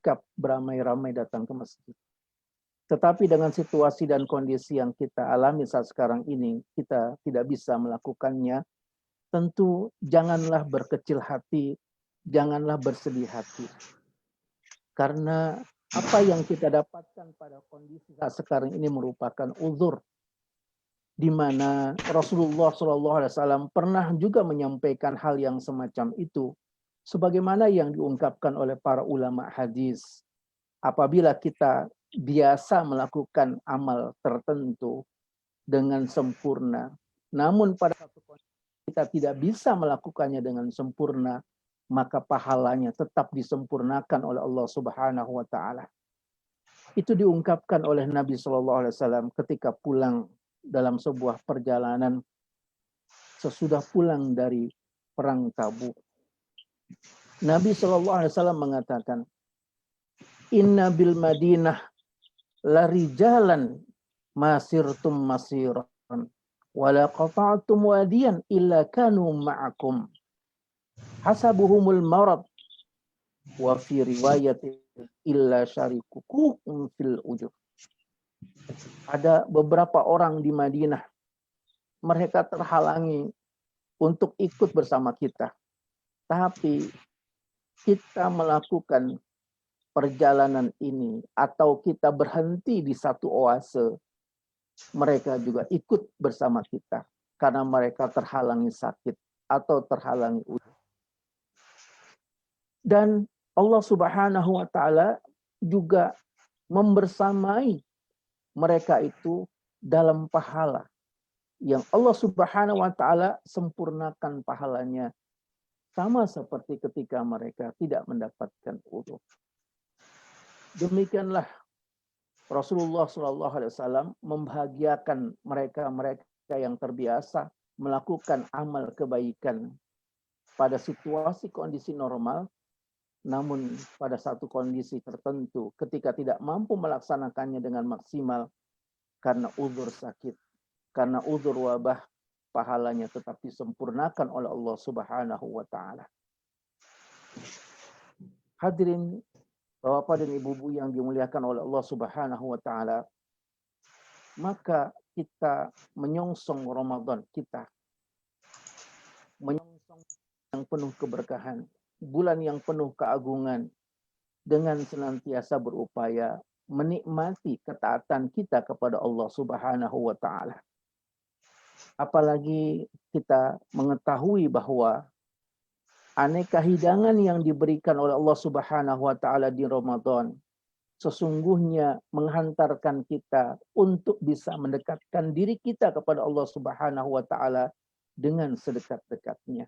bersikap beramai-ramai datang ke masjid. Tetapi dengan situasi dan kondisi yang kita alami saat sekarang ini, kita tidak bisa melakukannya. Tentu janganlah berkecil hati, janganlah bersedih hati. Karena apa yang kita dapatkan pada kondisi saat sekarang ini merupakan uzur, di mana Rasulullah SAW pernah juga menyampaikan hal yang semacam itu, sebagaimana yang diungkapkan oleh para ulama hadis. Apabila kita biasa melakukan amal tertentu dengan sempurna, namun pada satu kondisi kita tidak bisa melakukannya dengan sempurna, maka pahalanya tetap disempurnakan oleh Allah Subhanahu wa taala. Itu diungkapkan oleh Nabi SAW ketika pulang dalam sebuah perjalanan sesudah pulang dari perang Tabuk. Nabi SAW mengatakan, "Inna bil Madinah larijalan masirtum masiran wala qata'tum wadiyan illa kanu ma'akum hasabuhumul marad wa fi riwayatin illa syarikukum fil ujur." Ada beberapa orang di Madinah, mereka terhalangi untuk ikut bersama kita, tapi kita melakukan perjalanan ini atau kita berhenti di satu oase, mereka juga ikut bersama kita karena mereka terhalangi sakit atau terhalangi ujian. Dan Allah Subhanahu wa taala juga membersamai mereka itu dalam pahala yang Allah Subhanahu wa taala sempurnakan pahalanya, sama seperti ketika mereka tidak mendapatkan uzur. Demikianlah Rasulullah SAW membahagiakan mereka yang terbiasa melakukan amal kebaikan pada situasi kondisi normal, namun pada satu kondisi tertentu ketika tidak mampu melaksanakannya dengan maksimal karena uzur sakit, karena uzur wabah, pahalanya tetap disempurnakan oleh Allah Subhanahu wa taala. Hadirin Bapak dan Ibu yang dimuliakan oleh Allah Subhanahu wa taala, maka kita menyongsong Ramadan kita, menyongsong yang penuh keberkahan, bulan yang penuh keagungan, dengan senantiasa berupaya menikmati ketaatan kita kepada Allah Subhanahu wa taala. Apalagi kita mengetahui bahwa aneka hidangan yang diberikan oleh Allah Subhanahu wa taala di Ramadan sesungguhnya menghantarkan kita untuk bisa mendekatkan diri kita kepada Allah Subhanahu wa taala dengan sedekat-dekatnya.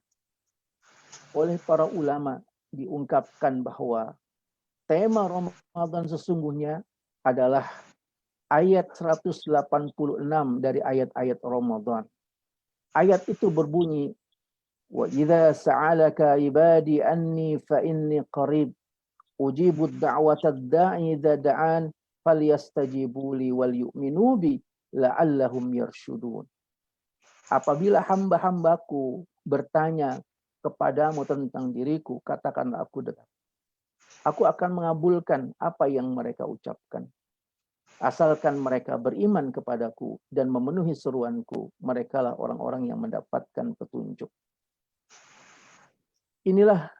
Oleh para ulama diungkapkan bahwa tema Ramadan sesungguhnya adalah ayat 186 dari ayat-ayat Ramadan. Ayat itu berbunyi, "Wa idza sa'alaka ibadi anni fa inni qarib ujibu da'watad da'i idza da'an falyastajibu li wal yu'minu bi la'allahum yarshudun." Apabila hamba-hambaku bertanya kepadamu tentang diriku, katakanlah aku dekat. Aku akan mengabulkan apa yang mereka ucapkan. Asalkan mereka beriman kepadaku dan memenuhi seruanku, merekalah orang-orang yang mendapatkan petunjuk. Inilah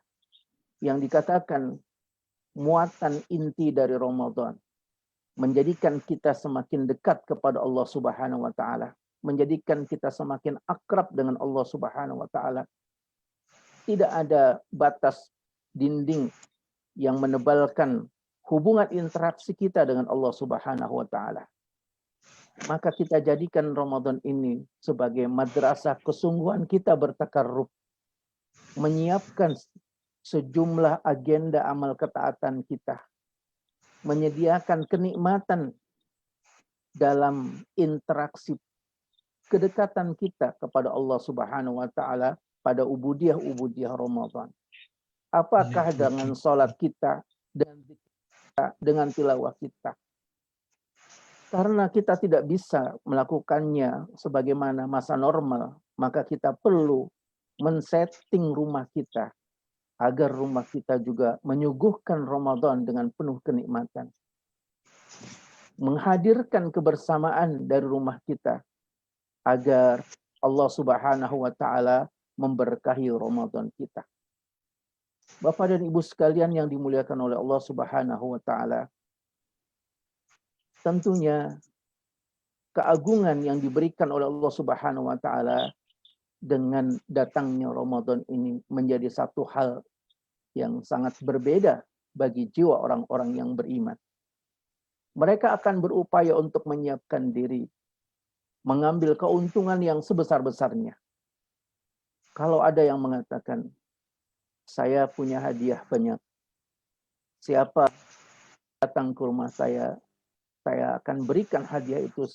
yang dikatakan muatan inti dari Ramadan. Menjadikan kita semakin dekat kepada Allah Subhanahu wa taala, menjadikan kita semakin akrab dengan Allah Subhanahu wa taala. Tidak ada batas dinding yang menebalkan hubungan interaksi kita dengan Allah Subhanahu wa taala. Maka kita jadikan Ramadan ini sebagai madrasah kesungguhan kita bertakarrub, menyiapkan sejumlah agenda amal ketaatan kita, menyediakan kenikmatan dalam interaksi kedekatan kita kepada Allah Subhanahu wa taala pada ubudiyah Ramadan. Apakah dengan salat kita dan dengan tilawah kita? Karena kita tidak bisa melakukannya sebagaimana masa normal, maka kita perlu men-setting rumah kita agar rumah kita juga menyuguhkan Ramadan dengan penuh kenikmatan. Menghadirkan kebersamaan dari rumah kita agar Allah Subhanahu wa taala memberkahi Ramadan kita. Bapak dan Ibu sekalian yang dimuliakan oleh Allah Subhanahu wa taala, tentunya keagungan yang diberikan oleh Allah Subhanahu wa taala dengan datangnya Ramadan ini menjadi satu hal yang sangat berbeda bagi jiwa orang-orang yang beriman. Mereka akan berupaya untuk menyiapkan diri, mengambil keuntungan yang sebesar-besarnya. Kalau ada yang mengatakan, saya punya hadiah banyak, siapa datang ke rumah saya akan berikan hadiah itu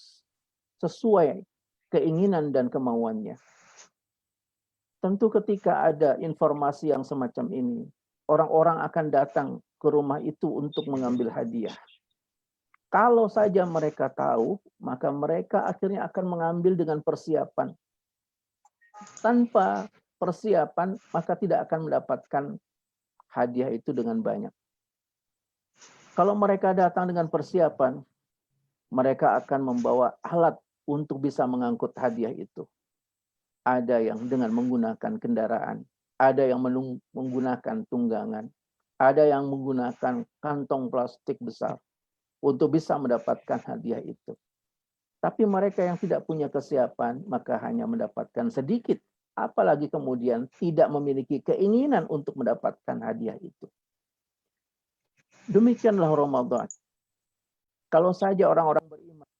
sesuai keinginan dan kemauannya. Tentu ketika ada informasi yang semacam ini, orang-orang akan datang ke rumah itu untuk mengambil hadiah. Kalau saja mereka tahu, maka mereka akhirnya akan mengambil dengan persiapan. Tanpa persiapan, maka tidak akan mendapatkan hadiah itu dengan banyak. Kalau mereka datang dengan persiapan, mereka akan membawa alat untuk bisa mengangkut hadiah itu. Ada yang dengan menggunakan kendaraan, ada yang menggunakan tunggangan, ada yang menggunakan kantong plastik besar untuk bisa mendapatkan hadiah itu. Tapi mereka yang tidak punya kesiapan, maka hanya mendapatkan sedikit. Apalagi kemudian tidak memiliki keinginan untuk mendapatkan hadiah itu. Demikianlah Ramadan. Kalau saja orang-orang beriman,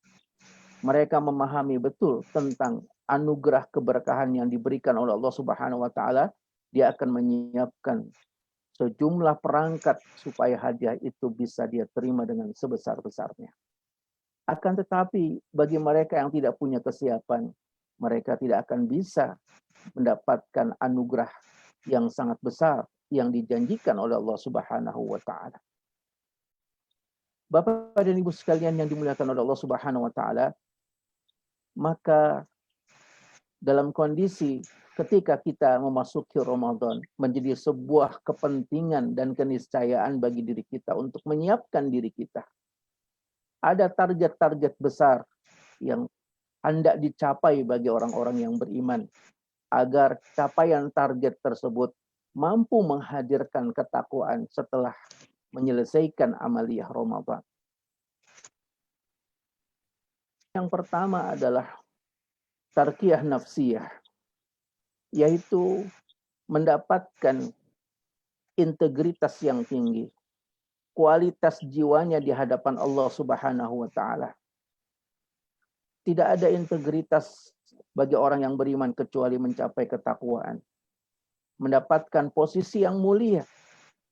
mereka memahami betul tentang anugerah keberkahan yang diberikan oleh Allah Subhanahu wa taala, dia akan menyiapkan sejumlah perangkat supaya hadiah itu bisa dia terima dengan sebesar-besarnya. Akan tetapi bagi mereka yang tidak punya kesiapan, mereka tidak akan bisa mendapatkan anugerah yang sangat besar yang dijanjikan oleh Allah Subhanahu wa taala. Bapak dan Ibu sekalian yang dimuliakan oleh Allah Subhanahu wa taala, maka dalam kondisi ketika kita memasuki Ramadan menjadi sebuah kepentingan dan keniscayaan bagi diri kita untuk menyiapkan diri kita. Ada target-target besar yang hendak dicapai bagi orang-orang yang beriman agar capaian target tersebut mampu menghadirkan ketakwaan setelah menyelesaikan amaliyah Ramadan. Yang pertama adalah tarkiyah nafsiyah, yaitu mendapatkan integritas yang tinggi, kualitas jiwanya di hadapan Allah Subhanahu wa taala. Tidak ada integritas bagi orang yang beriman kecuali mencapai ketakwaan. Mendapatkan posisi yang mulia,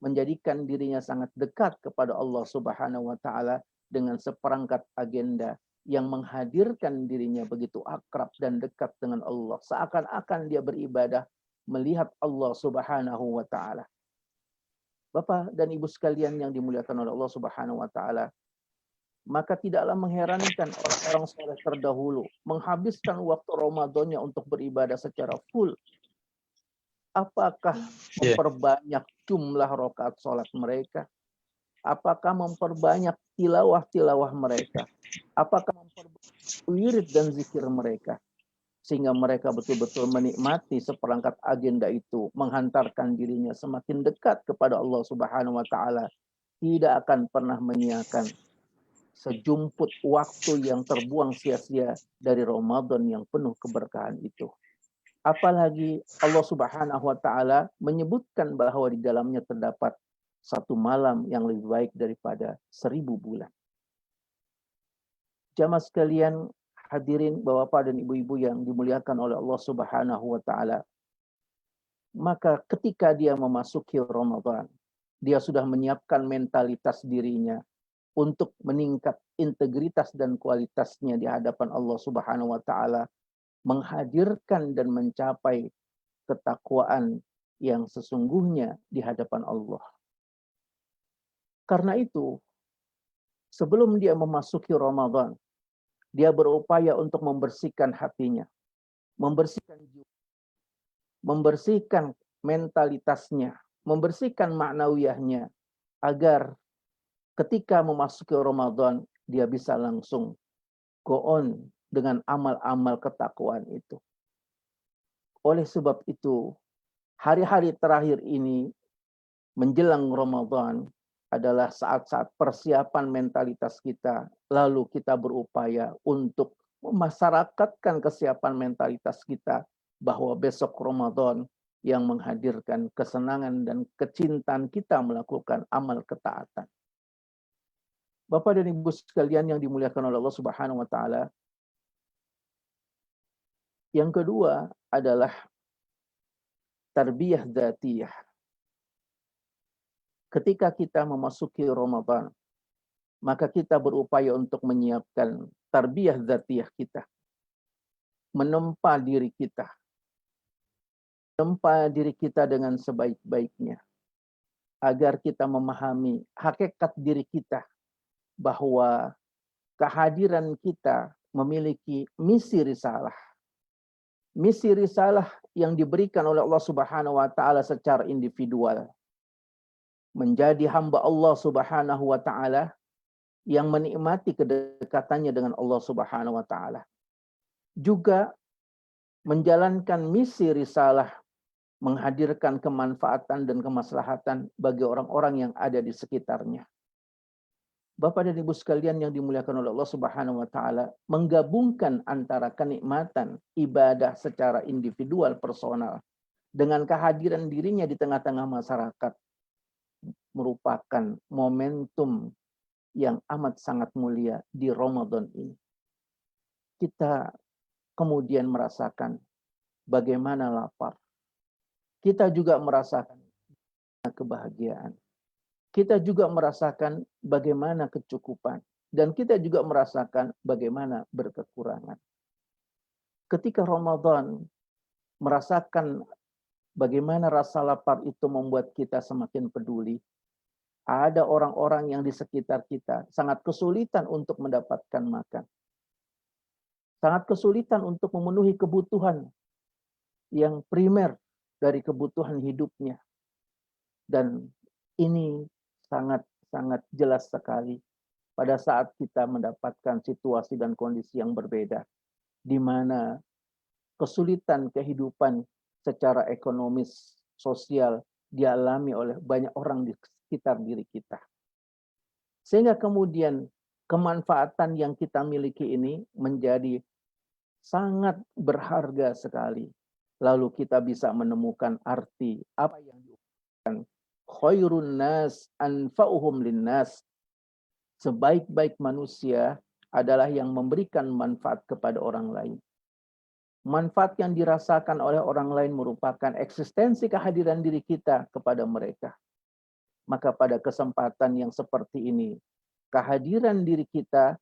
menjadikan dirinya sangat dekat kepada Allah Subhanahu wa taala dengan seperangkat agenda yang menghadirkan dirinya begitu akrab dan dekat dengan Allah, seakan-akan dia beribadah melihat Allah Subhanahu wa taala. Bapak dan Ibu sekalian yang dimuliakan oleh Allah Subhanahu wa taala, maka tidaklah mengherankan orang-orang saleh terdahulu menghabiskan waktu Ramadannya untuk beribadah secara full. Apakah memperbanyak jumlah rakaat salat mereka? Apakah memperbanyak tilawah-tilawah mereka? Apakah memperbanyak wirid dan zikir mereka? Sehingga mereka betul-betul menikmati seperangkat agenda itu, menghantarkan dirinya semakin dekat kepada Allah Subhanahu wa taala, tidak akan pernah menyiakan sejumput waktu yang terbuang sia-sia dari Ramadan yang penuh keberkahan itu. Apalagi Allah Subhanahu wa taala menyebutkan bahwa di dalamnya terdapat satu malam yang lebih baik daripada 1000 bulan. Jamaah sekalian, hadirin Bapak dan Ibu-ibu yang dimuliakan oleh Allah Subhanahu wa taala. Maka ketika dia memasuki Ramadan, dia sudah menyiapkan mentalitas dirinya untuk meningkat integritas dan kualitasnya di hadapan Allah Subhanahu wa taala, menghadirkan dan mencapai ketakwaan yang sesungguhnya di hadapan Allah. Karena itu, sebelum dia memasuki Ramadan, dia berupaya untuk membersihkan hatinya, membersihkan jiwa, membersihkan mentalitasnya, membersihkan maknawiyahnya agar ketika memasuki Ramadan dia bisa langsung go on dengan amal-amal ketakwaan itu. Oleh sebab itu, hari-hari terakhir ini menjelang Ramadan adalah saat-saat persiapan mentalitas kita. Lalu kita berupaya untuk memasyarakatkan kesiapan mentalitas kita bahwa besok Ramadan yang menghadirkan kesenangan dan kecintaan kita melakukan amal ketaatan. Bapak dan Ibu sekalian yang dimuliakan oleh Allah Subhanahu wa taala. Yang kedua adalah tarbiyah dzatiyah. Ketika kita memasuki Ramadan, maka kita berupaya untuk menyiapkan tarbiyah dzatiyah kita. Menempa diri kita dengan sebaik-baiknya. Agar kita memahami hakikat diri kita bahwa kehadiran kita memiliki misi risalah. Misi risalah yang diberikan oleh Allah Subhanahu wa taala secara individual. Menjadi hamba Allah Subhanahu wa taala yang menikmati kedekatannya dengan Allah Subhanahu wa taala. Juga menjalankan misi risalah menghadirkan kemanfaatan dan kemaslahatan bagi orang-orang yang ada di sekitarnya. Bapak dan Ibu sekalian yang dimuliakan oleh Allah Subhanahu wa taala, menggabungkan antara kenikmatan ibadah secara individual personal dengan kehadiran dirinya di tengah-tengah masyarakat merupakan momentum yang amat sangat mulia di Ramadan ini. Kita kemudian merasakan bagaimana lapar. Kita juga merasakan kebahagiaan. Kita juga merasakan bagaimana kecukupan. Dan kita juga merasakan bagaimana berkekurangan. Ketika Ramadan merasakan bagaimana rasa lapar itu membuat kita semakin peduli. Ada orang-orang yang di sekitar kita sangat kesulitan untuk mendapatkan makan. Sangat kesulitan untuk memenuhi kebutuhan yang primer dari kebutuhan hidupnya. Dan ini sangat jelas sekali pada saat kita mendapatkan situasi dan kondisi yang berbeda, di mana kesulitan kehidupan secara ekonomis, sosial dialami oleh banyak orang di sekitar diri kita. Sehingga kemudian kemanfaatan yang kita miliki ini menjadi sangat berharga sekali. Lalu kita bisa menemukan arti apa yang diucapkan khairun nas anfa'uhum linnas. Sebaik-baik manusia adalah yang memberikan manfaat kepada orang lain. Manfaat yang dirasakan oleh orang lain merupakan eksistensi kehadiran diri kita kepada mereka. Maka pada kesempatan yang seperti ini, kehadiran diri kita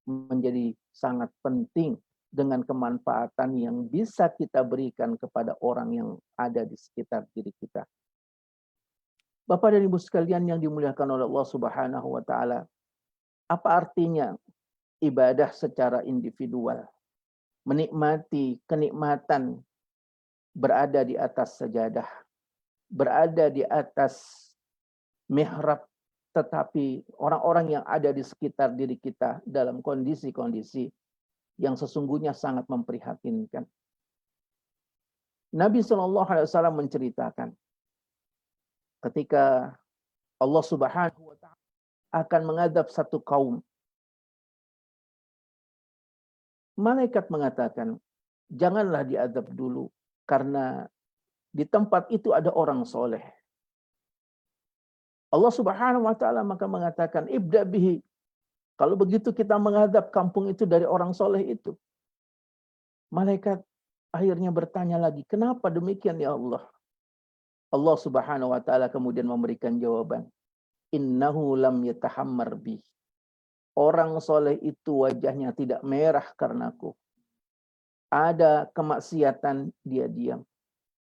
menjadi sangat penting dengan kemanfaatan yang bisa kita berikan kepada orang yang ada di sekitar diri kita. Bapak dan Ibu sekalian yang dimuliakan oleh Allah Subhanahu wa taala, apa artinya ibadah secara individual? Menikmati kenikmatan berada di atas sajadah, berada di atas mihrab, tetapi orang-orang yang ada di sekitar diri kita dalam kondisi-kondisi yang sesungguhnya sangat memprihatinkan. Nabi SAW menceritakan ketika Allah Subhanahu wa taala akan mengadab satu kaum. Malaikat mengatakan, janganlah diadab dulu karena di tempat itu ada orang soleh. Allah Subhanahu wa taala maka mengatakan, ibda bihi. Kalau begitu kita menghadap kampung itu dari orang soleh itu. Malaikat akhirnya bertanya lagi, kenapa demikian ya Allah? Allah Subhanahu wa taala kemudian memberikan jawaban. Innahu lam yatahammar bi. Orang soleh itu wajahnya tidak merah karenaku. Ada kemaksiatan dia diam.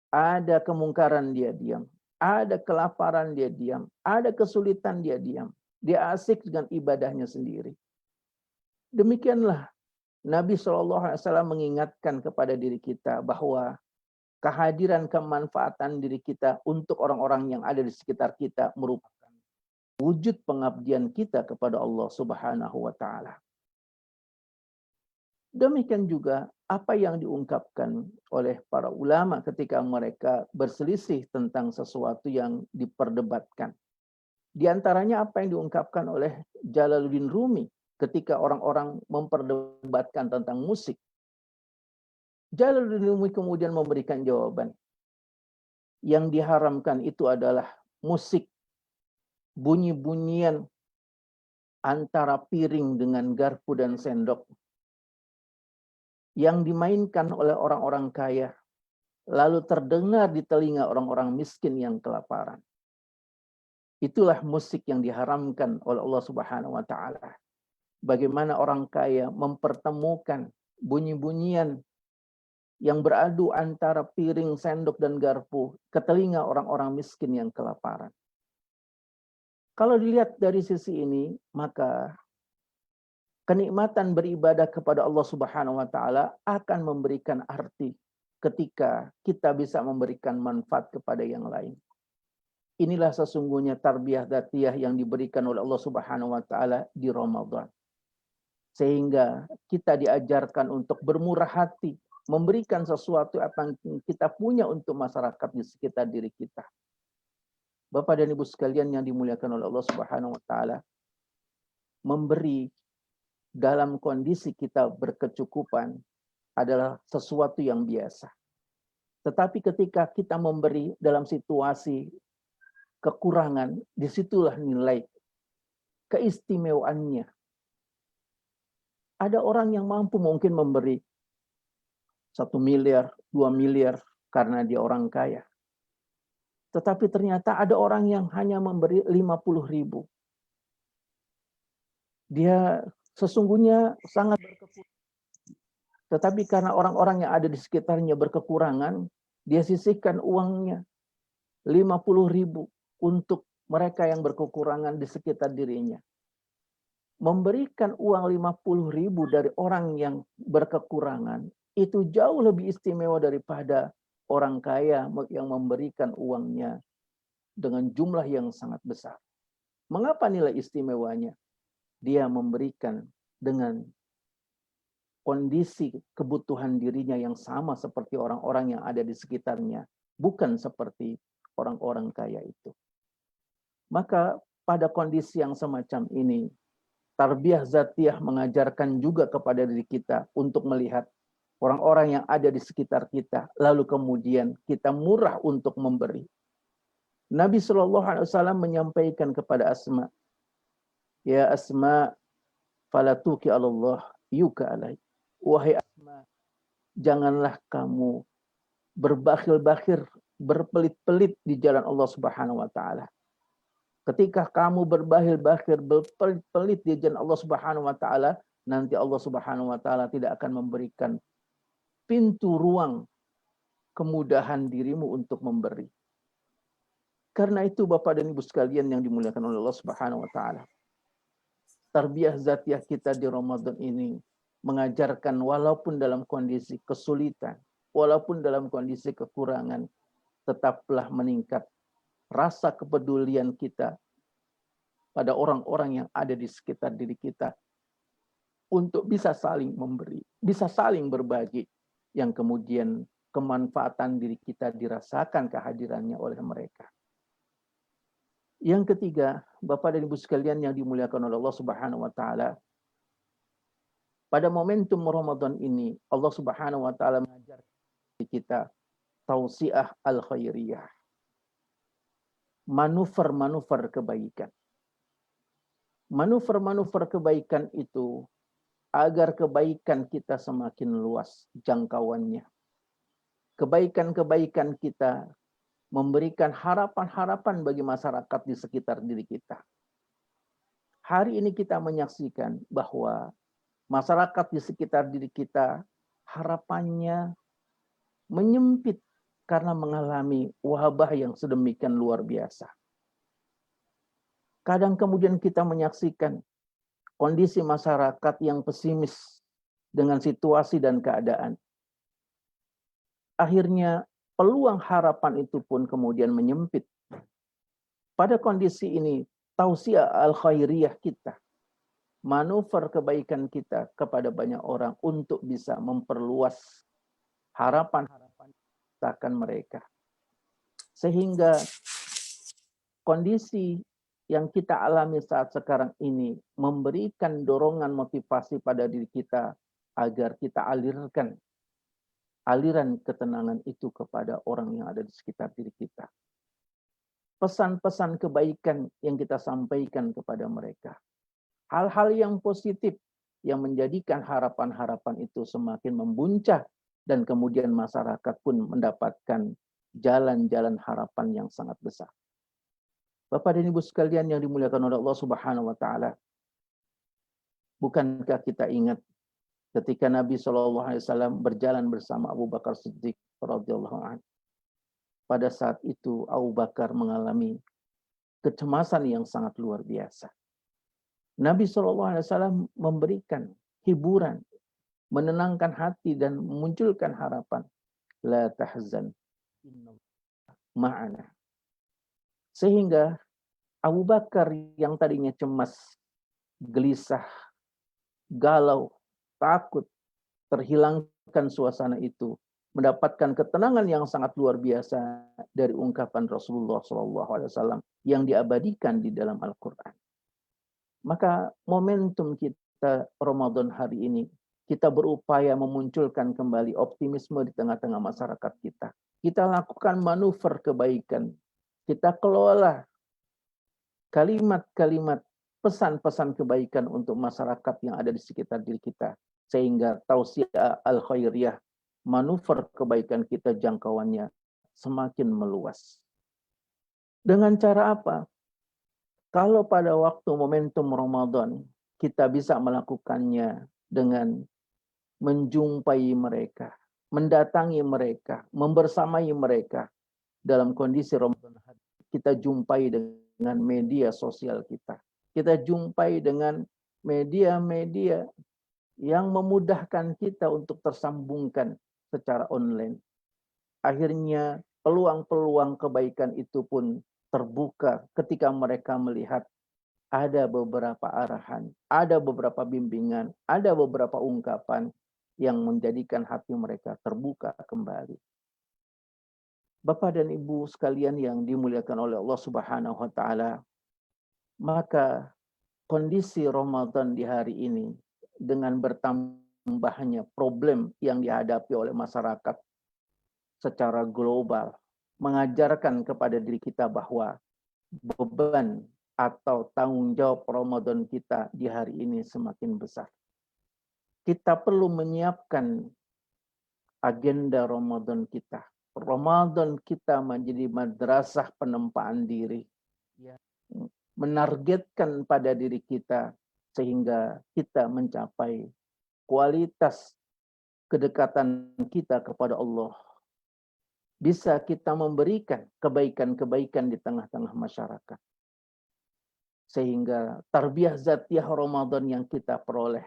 Ada kemungkaran dia diam. Ada kelaparan dia diam. Ada kesulitan dia diam. Dia asik dengan ibadahnya sendiri. Demikianlah Nabi SAW mengingatkan kepada diri kita bahwa kehadiran kemanfaatan diri kita untuk orang-orang yang ada di sekitar kita merupakan wujud pengabdian kita kepada Allah Subhanahu wa taala. Demikian juga apa yang diungkapkan oleh para ulama ketika mereka berselisih tentang sesuatu yang diperdebatkan. Di antaranya apa yang diungkapkan oleh Jalaluddin Rumi ketika orang-orang memperdebatkan tentang musik. Jalaluddin Rumi kemudian memberikan jawaban. Yang diharamkan itu adalah musik, bunyi-bunyian antara piring dengan garpu dan sendok yang dimainkan oleh orang-orang kaya, lalu terdengar di telinga orang-orang miskin yang kelaparan. Itulah musik yang diharamkan oleh Allah Subhanahu wa taala. Bagaimana orang kaya mempertemukan bunyi-bunyian yang beradu antara piring, sendok, dan garpu ke telinga orang-orang miskin yang kelaparan. Kalau dilihat dari sisi ini, maka kenikmatan beribadah kepada Allah Subhanahu wa taala akan memberikan arti ketika kita bisa memberikan manfaat kepada yang lain. Inilah sesungguhnya tarbiyah dzatiyah yang diberikan oleh Allah Subhanahu wa taala di Ramadan. Sehingga kita diajarkan untuk bermurah hati, memberikan sesuatu apa yang kita punya untuk masyarakat di sekitar diri kita. Bapak dan Ibu sekalian yang dimuliakan oleh Allah Subhanahu wa taala, memberi dalam kondisi kita berkecukupan adalah sesuatu yang biasa. Tetapi ketika kita memberi dalam situasi kekurangan, disitulah nilai keistimewaannya. Ada orang yang mampu mungkin memberi 1 miliar, 2 miliar karena dia orang kaya. Tetapi ternyata ada orang yang hanya memberi 50.000. Dia sesungguhnya sangat berkekurangan. Tetapi karena orang-orang yang ada di sekitarnya berkekurangan, dia sisihkan uangnya 50.000 untuk mereka yang berkekurangan di sekitar dirinya. Memberikan uang 50.000 dari orang yang berkekurangan itu jauh lebih istimewa daripada orang kaya yang memberikan uangnya dengan jumlah yang sangat besar. Mengapa nilai istimewanya? Dia memberikan dengan kondisi kebutuhan dirinya yang sama seperti orang-orang yang ada di sekitarnya, bukan seperti orang-orang kaya itu. Maka pada kondisi yang semacam ini, tarbiyah dzatiyah mengajarkan juga kepada diri kita untuk melihat orang-orang yang ada di sekitar kita, lalu kemudian kita murah untuk memberi. Nabi SAW menyampaikan kepada Asma, ya Asma, falatuki Allah yuka alai. Wahai Asma, janganlah kamu berbakhil-bakhil, berpelit-pelit di jalan Allah Subhanahu wa taala. Ketika kamu berbakhil-bakhil, berpelit-pelit di jalan Allah Subhanahu wa taala, nanti Allah Subhanahu wa taala tidak akan memberikan pintu ruang kemudahan dirimu untuk memberi. Karena itu Bapak dan Ibu sekalian yang dimuliakan oleh Allah Subhanahu wa taala, tarbiyah dzatiyah kita di Ramadan ini mengajarkan walaupun dalam kondisi kesulitan, walaupun dalam kondisi kekurangan, tetaplah meningkat rasa kepedulian kita pada orang-orang yang ada di sekitar diri kita untuk bisa saling memberi, bisa saling berbagi, yang kemudian kemanfaatan diri kita dirasakan kehadirannya oleh mereka. Yang ketiga, Bapak dan Ibu sekalian yang dimuliakan oleh Allah Subhanahu wa taala, pada momentum Ramadan ini Allah Subhanahu wa taala mengajarkan kita tausiah al-khairiyah. Manuver-manuver kebaikan. Manuver-manuver kebaikan itu agar kebaikan kita semakin luas jangkauannya. Kebaikan-kebaikan kita memberikan harapan-harapan bagi masyarakat di sekitar diri kita. Hari ini kita menyaksikan bahwa masyarakat di sekitar diri kita harapannya menyempit karena mengalami wabah yang sedemikian luar biasa. Kadang kemudian kita menyaksikan kondisi masyarakat yang pesimis dengan situasi dan keadaan. Akhirnya peluang harapan itu pun kemudian menyempit. Pada kondisi ini, tausiah al-khairiyah kita, manuver kebaikan kita kepada banyak orang untuk bisa memperluas harapan-harapan akan mereka. Sehingga kondisi yang kita alami saat sekarang ini memberikan dorongan motivasi pada diri kita agar kita alirkan aliran ketenangan itu kepada orang yang ada di sekitar diri kita. Pesan-pesan kebaikan yang kita sampaikan kepada mereka. Hal-hal yang positif yang menjadikan harapan-harapan itu semakin membuncah dan kemudian masyarakat pun mendapatkan jalan-jalan harapan yang sangat besar. Bapak dan Ibu sekalian yang dimuliakan oleh Allah Subhanahu wa taala. Bukankah kita ingat ketika Nabi SAW berjalan bersama Abu Bakar Siddiq radhiyallahu anhu. Pada saat itu Abu Bakar mengalami kecemasan yang sangat luar biasa. Nabi SAW memberikan hiburan, menenangkan hati dan memunculkan harapan. La tahzan, ma'ana. Sehingga Abu Bakar yang tadinya cemas, gelisah, galau, takut, terhilangkan suasana itu, mendapatkan ketenangan yang sangat luar biasa dari ungkapan Rasulullah SAW yang diabadikan di dalam Al-Quran. Maka momentum kita Ramadan hari ini, kita berupaya memunculkan kembali optimisme di tengah-tengah masyarakat kita. Kita lakukan manuver kebaikan. Kita kelola kalimat-kalimat pesan-pesan kebaikan untuk masyarakat yang ada di sekitar diri kita. Sehingga tausiah al-khairiyah, manuver kebaikan kita jangkauannya semakin meluas. Dengan cara apa? Kalau pada waktu momentum Ramadan, kita bisa melakukannya dengan menjumpai mereka, mendatangi mereka, membersamai mereka dalam kondisi Ramadan. Kita jumpai dengan media sosial kita. Kita jumpai dengan media-media yang memudahkan kita untuk tersambungkan secara online. Akhirnya peluang-peluang kebaikan itu pun terbuka ketika mereka melihat ada beberapa arahan, ada beberapa bimbingan, ada beberapa ungkapan yang menjadikan hati mereka terbuka kembali. Bapak dan Ibu sekalian yang dimuliakan oleh Allah Subhanahu wa taala, maka kondisi Ramadan di hari ini dengan bertambahnya problem yang dihadapi oleh masyarakat secara global mengajarkan kepada diri kita bahwa beban atau tanggung jawab Ramadan kita di hari ini semakin besar. Kita perlu menyiapkan agenda Ramadan kita. Ramadan kita menjadi madrasah penempaan diri. Menargetkan pada diri kita sehingga kita mencapai kualitas kedekatan kita kepada Allah. Bisa kita memberikan kebaikan-kebaikan di tengah-tengah masyarakat. Sehingga tarbiyah zatiyah Ramadan yang kita peroleh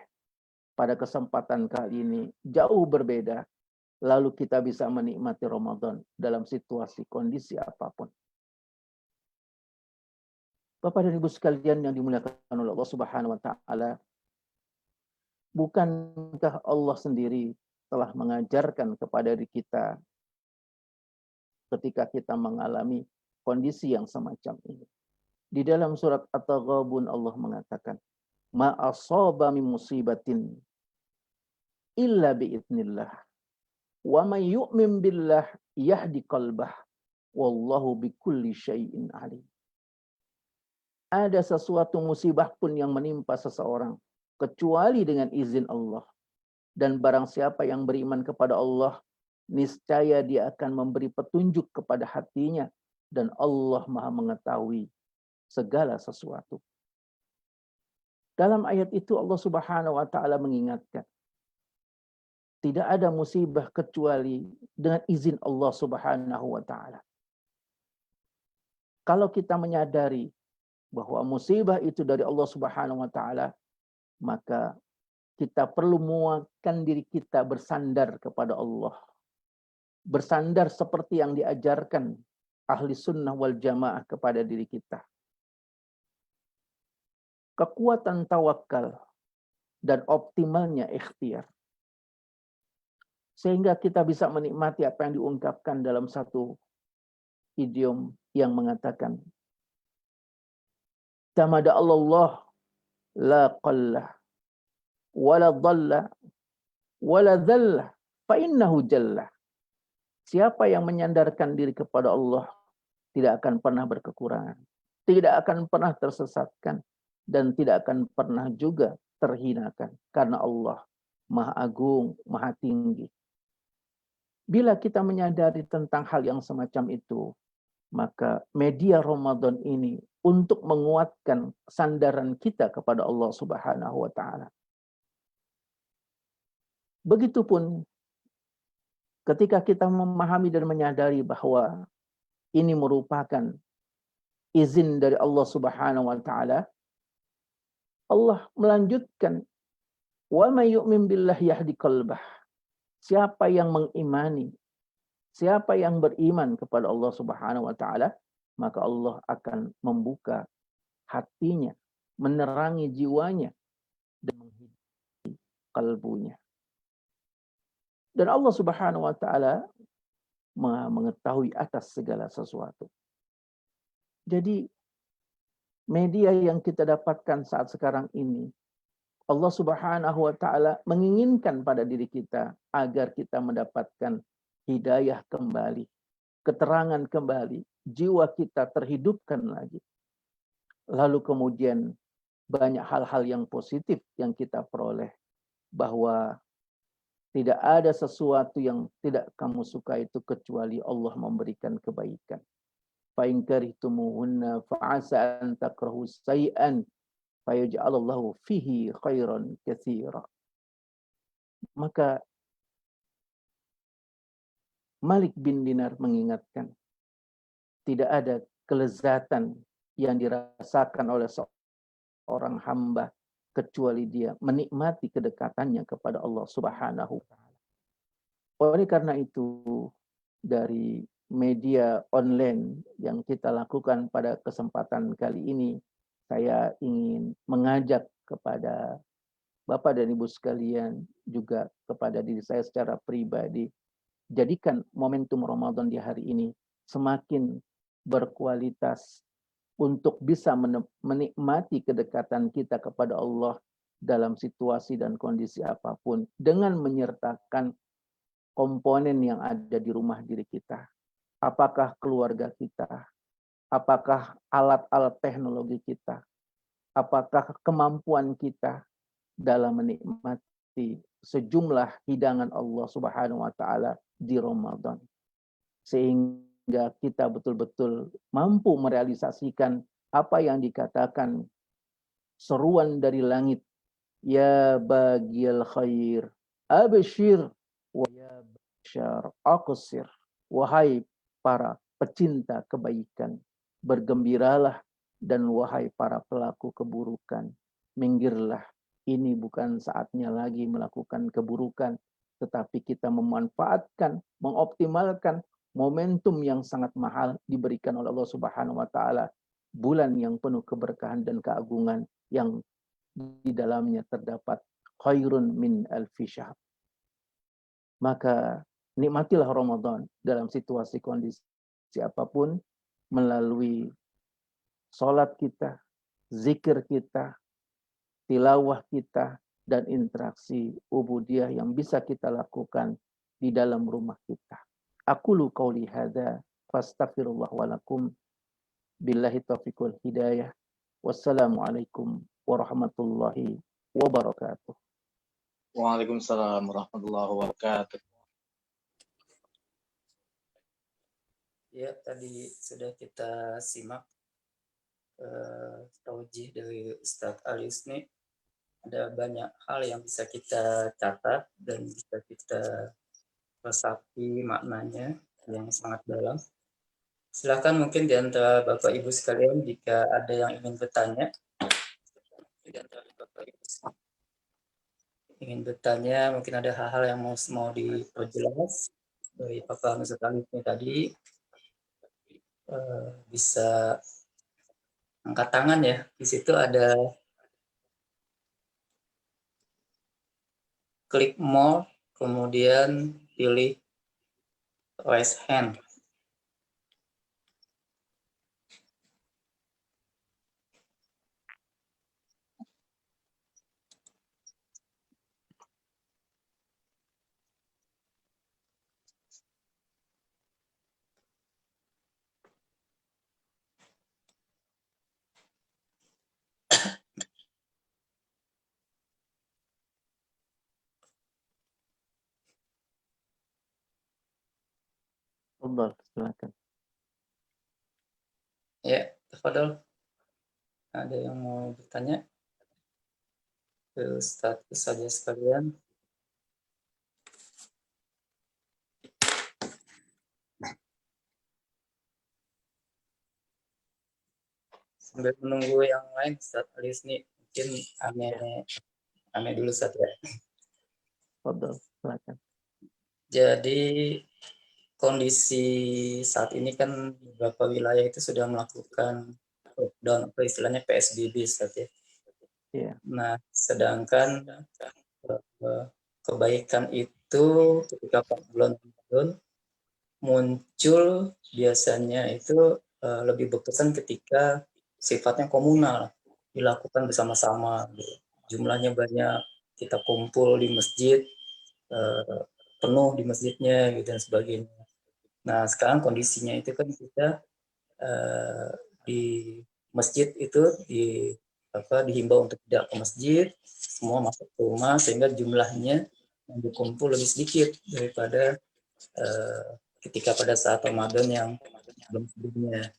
pada kesempatan kali ini jauh berbeda. Lalu kita bisa menikmati Ramadan dalam situasi kondisi apapun. Bapak dan Ibu sekalian yang dimuliakan oleh Allah Subhanahu wa taala, bukankah Allah sendiri telah mengajarkan kepada diri kita ketika kita mengalami kondisi yang semacam ini? Di dalam surat At-Taghabun Allah mengatakan, "Ma asaba min musibatin illa biidznillah. Wa may yu'min billah yahdi qalbah. Wallahu bikulli syai'in alim." Ada sesuatu musibah pun yang menimpa seseorang kecuali dengan izin Allah. Dan barang siapa yang beriman kepada Allah, niscaya dia akan memberi petunjuk kepada hatinya. Dan Allah Maha mengetahui segala sesuatu. Dalam ayat itu Allah Subhanahu wa taala mengingatkan, tidak ada musibah kecuali dengan izin Allah Subhanahu wa taala. Kalau kita menyadari bahwa musibah itu dari Allah Subhanahu wa taala, maka kita perlu menguatkan diri kita bersandar kepada Allah. bersandar seperti yang diajarkan ahli sunnah wal jamaah kepada diri kita. Kekuatan tawakal dan optimalnya ikhtiar. Sehingga kita bisa menikmati apa yang diungkapkan dalam satu idiom yang mengatakan, Tamada Allah la qallah wala dhalla wala dhalla fa innahu jallah. Siapa yang menyandarkan diri kepada Allah tidak akan pernah berkekurangan, tidak akan pernah tersesatkan, dan tidak akan pernah juga terhinakan. Karena Allah Maha Agung, Maha Tinggi. Bila kita menyadari tentang hal yang semacam itu, maka media Ramadan ini untuk menguatkan sandaran kita kepada Allah Subhanahu wa Ta'ala. Begitupun ketika kita memahami dan menyadari bahwa ini merupakan izin dari Allah Subhanahu wa Ta'ala, Allah melanjutkan, wa may yu'min billahi yahdi qalbah. Siapa yang mengimani, siapa yang beriman kepada Allah Subhanahu wa Ta'ala, maka Allah akan membuka hatinya, menerangi jiwanya, dan menghidupi kalbunya. Dan Allah Subhanahu wa Ta'ala Maha mengetahui atas segala sesuatu. Jadi media yang kita dapatkan saat sekarang ini, Allah Subhanahu wa Ta'ala menginginkan pada diri kita agar kita mendapatkan hidayah kembali, keterangan kembali, jiwa kita terhidupkan lagi. Lalu kemudian banyak hal-hal yang positif yang kita peroleh, bahwa tidak ada sesuatu yang tidak kamu suka itu kecuali Allah memberikan kebaikan. Fa in karihtumuhunna fa'asa an takrahu shay'an fayaj'alallahu fihi khairan katsira. Maka Malik bin Dinar mengingatkan, tidak ada kelezatan yang dirasakan oleh seorang hamba kecuali dia menikmati kedekatannya kepada Allah Subhanahu wa Ta'ala. Oleh karena itu, dari media online yang kita lakukan pada kesempatan kali ini, saya ingin mengajak kepada Bapak dan Ibu sekalian, juga kepada diri saya secara pribadi, jadikan momentum Ramadan di hari ini semakin berkualitas untuk bisa menikmati kedekatan kita kepada Allah dalam situasi dan kondisi apapun, dengan menyertakan komponen yang ada di rumah diri kita. Apakah keluarga kita? Apakah alat-alat teknologi kita? Apakah kemampuan kita dalam menikmati sejumlah hidangan Allah Subhanahu wa Ta'ala di Ramadan, sehingga kita betul-betul mampu merealisasikan apa yang dikatakan seruan dari langit, ya bagil khair abshir wa ya bashar aqsir. Wahai para pecinta kebaikan, bergembiralah, dan wahai para pelaku keburukan, minggirlah. Ini bukan saatnya lagi melakukan keburukan, tetapi kita memanfaatkan, mengoptimalkan momentum yang sangat mahal diberikan oleh Allah Subhanahu wa Ta'ala, bulan yang penuh keberkahan dan keagungan yang di dalamnya terdapat khairun min alfi syahr. Maka nikmatilah Ramadan dalam situasi kondisi apapun, melalui sholat kita, zikir kita, tilawah kita, dan interaksi ubudiyah yang bisa kita lakukan di dalam rumah kita. Aqulu qauli hadza fastaghfirullah wa lakum, billahi taufiq wal hidayah. Wassalamualaikum warahmatullahi wabarakatuh. Waalaikumsalam warahmatullahi wabarakatuh. Ya, tadi sudah kita simak taujih dari Ustadz Ali Husni. Ada banyak hal yang bisa kita catat dan bisa kita resapi maknanya yang sangat dalam. Silakan mungkin di antara Bapak Ibu sekalian jika ada yang ingin bertanya. Ingin bertanya, mungkin ada hal-hal yang mau diperjelas dari paparan Ustaz Ali ini tadi, bisa angkat tangan ya. Di situ ada klik more, kemudian pilih raise hand. Silakan. Ya, tafadhol. Ada yang mau bertanya ke Ustaz saja sekalian? Sambil menunggu yang lain, Ustaz Alisni, mungkin ame dulu Ustaz ya. Silakan. Jadi kondisi saat ini kan beberapa wilayah itu sudah melakukan lockdown atau istilahnya PSBB Ustaz ya. Iya. Nah, sedangkan kebaikan itu ketika 4 bulan muncul biasanya itu lebih berkesan ketika sifatnya komunal, dilakukan bersama-sama. Jumlahnya banyak, kita kumpul di masjid, penuh di masjidnya gitu dan sebagainya. Nah, sekarang kondisinya itu kan kita di masjid itu dihimbau untuk tidak ke masjid, semua masuk ke rumah sehingga jumlahnya yang berkumpul lebih sedikit daripada ketika pada saat Ramadan yang sebelumnya.